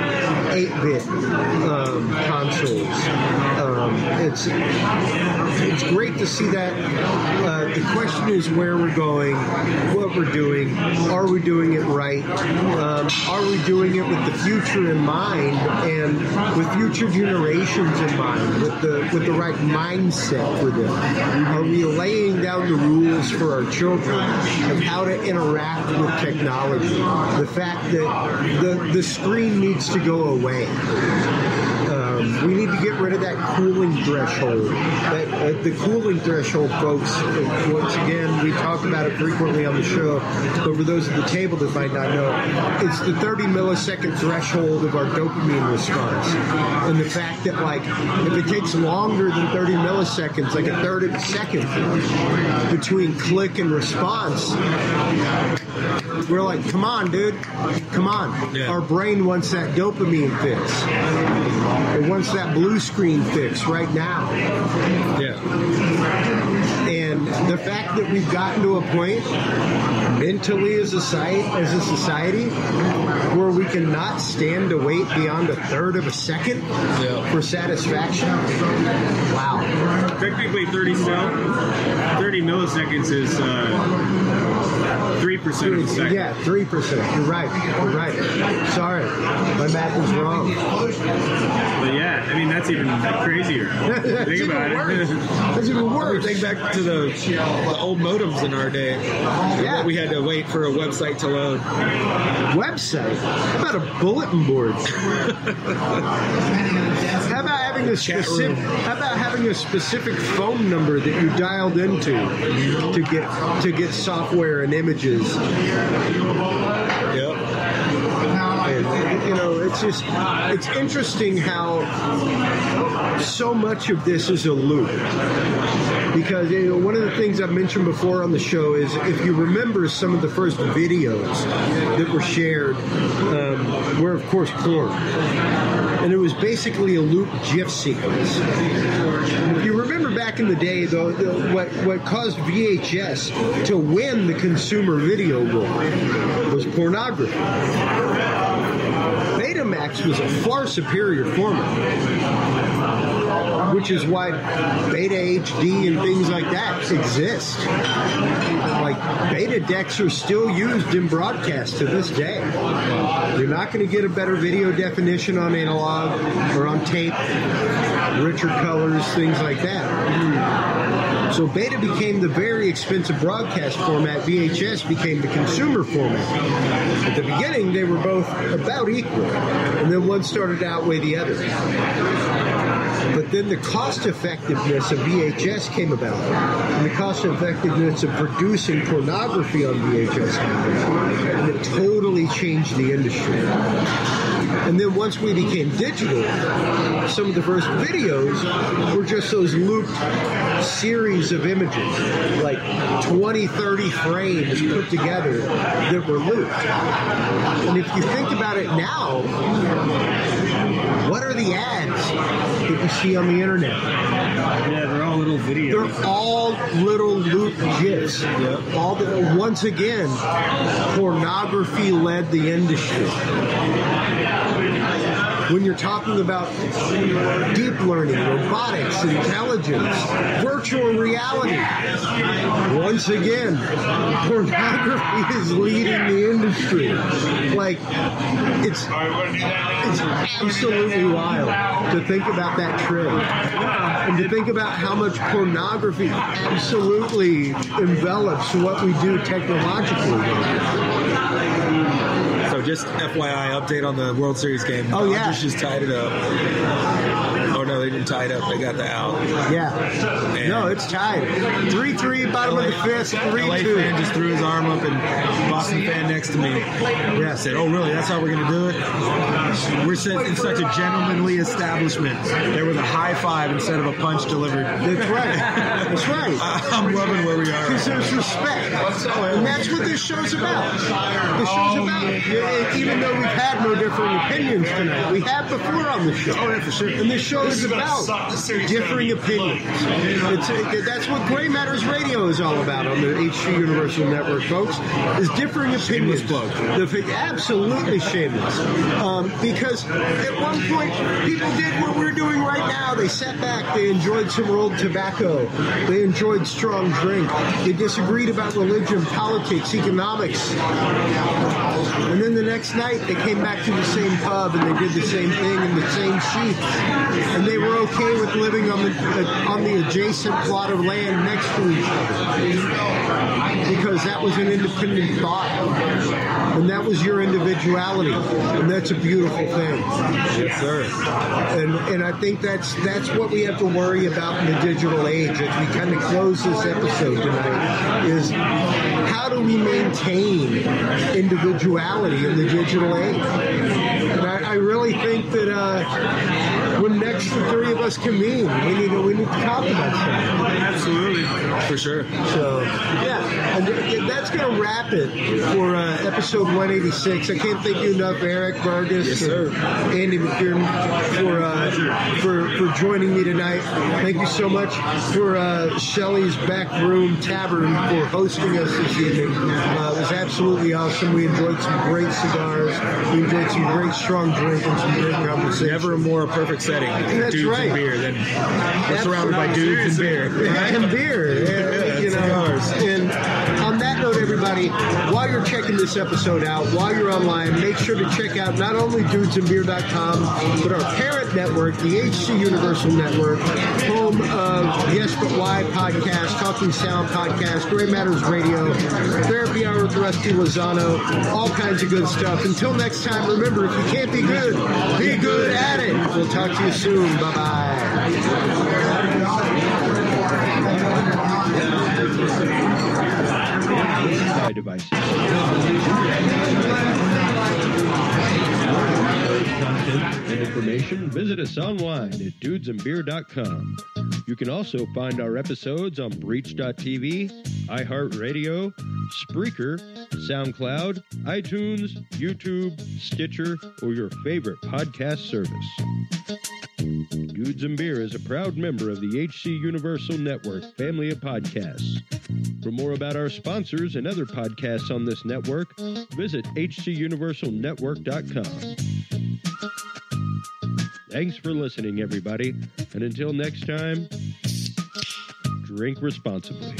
8-bit consoles. It's great to see that. The question is where we're going, what we're doing, are we doing it right? Are we doing it with the future in mind and with future generations in mind, with the right mindset for them? Are we laying down the rules for our children of how to interact with technology? The fact that the screen needs to go away. We need to get rid of that cooling threshold. The cooling threshold, folks, once again, we talk about it frequently on the show, but for those at the table that might not know, it's the 30 millisecond threshold of our dopamine response. And the fact that, like, if it takes longer than 30 milliseconds, like a third of a second between click and response, we're like, come on, dude. Come on. Yeah. Our brain wants that dopamine fix. It wants that blue screen fix right now. Yeah. And the fact that we've gotten to a point mentally as a society where we cannot stand to wait beyond a third of a second for satisfaction. Wow. Technically 30 milliseconds is 3% of a second. Yeah, 3%. You're right. Sorry. My math is wrong. But yeah, I mean, that's even crazier. Think about it. That's even worse. Think back to the old modems in our day. Yeah. We had to wait for a website to load. Website? How about a bulletin board? How about having a specific phone number that you dialed into to get software and images? Yep. And, it's interesting how so much of this is a loop. Because one of the things I've mentioned before on the show is, if you remember, some of the first videos that were shared were, of course, porn. And it was basically a loop GIF sequence. If you remember back in the day, though, what caused VHS to win the consumer video war was pornography. Betamax was a far superior format, which is why Beta HD and things like that exist. Like, Beta decks are still used in broadcast to this day. You're not going to get a better video definition on analog or on tape, richer colors, things like that. So Beta became the very expensive broadcast format. VHS became the consumer format. At the beginning, they were both about equal, and then one started to outweigh the other. But then the cost effectiveness of VHS came about, and the cost effectiveness of producing pornography on VHS came about, and it totally changed the industry. And then once we became digital, some of the first videos were just those looped series of images, like 20, 30 frames put together that were looped. And if you think about it now, what are the ads that you see on the internet? Yeah, they're all little videos. They're all little loop GIFs. Once again, pornography led the industry. When you're talking about deep learning, robotics, intelligence, virtual reality, once again, pornography is leading the industry. Like, it's absolutely wild to think about that trend. And to think about how much pornography absolutely envelops what we do technologically. So just FYI, update on the World Series game. Oh, yeah. Dodgers just tied it up. Oh, no, they didn't tie it up. They got the out. Yeah. And no, it's tied. 3-3, bottom of the fifth, 3-2. LA fan just threw his arm up, and Boston fan next to me said, "Oh, really? That's how we're going to do it?" We're in such a gentlemanly establishment. There was a high five instead of a punch delivered. That's right. That's right. I'm loving where we are. Because there's respect. And that's what this show's about. This show's about, even though we've had no differing opinions tonight, we have before on the show. Oh, yeah, for sure. And this show is about differing opinions. That's what Gray Matters Radio is all about on the HC Universal Network, folks, is differing opinions. Absolutely shameless. Because at one point, people did what we're doing right now. They sat back, they enjoyed some rolled tobacco, they enjoyed strong drink, they disagreed about religion, politics, economics. And then the next night, they came back to the same pub and they did the same thing in the same sheets. And they were okay with living on the adjacent plot of land next to each other. Because that was an independent thought. And that was your individuality. And that's a beautiful thing. Yes, sir. And I think that's what we have to worry about in the digital age as we kind of close this episode tonight, is how do we maintain individuality in the digital age? And I really think that when next the three of us convene, we need to talk about that. Absolutely. For sure. So, yeah. And that's going to wrap it for episode 186. I can't thank you enough, Eric, Vargas, yes, sir. Andy McDearmonto for joining me tonight. Thank you so much for Shelley's Backroom Tavern for hosting us this evening. It was absolutely awesome. We enjoyed some great cigars. We enjoyed some great strong drink and some great conversation. Never a more perfect setting for dudes and beer than we're surrounded by dudes and beer. Right? And beer. And on that note, everybody, while you're checking this episode out, while you're online, make sure to check out not only dudesandbeer.com, but our parent network, the HC Universal Network, home of Yes But Why podcast, Talking Sound podcast, Gray Matters Radio, Therapy Hour with Rusty Lozano, all kinds of good stuff. Until next time, remember, if you can't be good at it. We'll talk to you soon. Bye-bye. Devices. Content and information, visit us online at dudesandbeer.com. You can also find our episodes on Breach.tv, iHeartRadio, Spreaker, SoundCloud, iTunes, YouTube, Stitcher, or your favorite podcast service. Dudes and Beer is a proud member of the HC Universal Network family of podcasts. For more about our sponsors and other podcasts on this network, visit hcuniversalnetwork.com. Thanks for listening, everybody, and until next time, drink responsibly.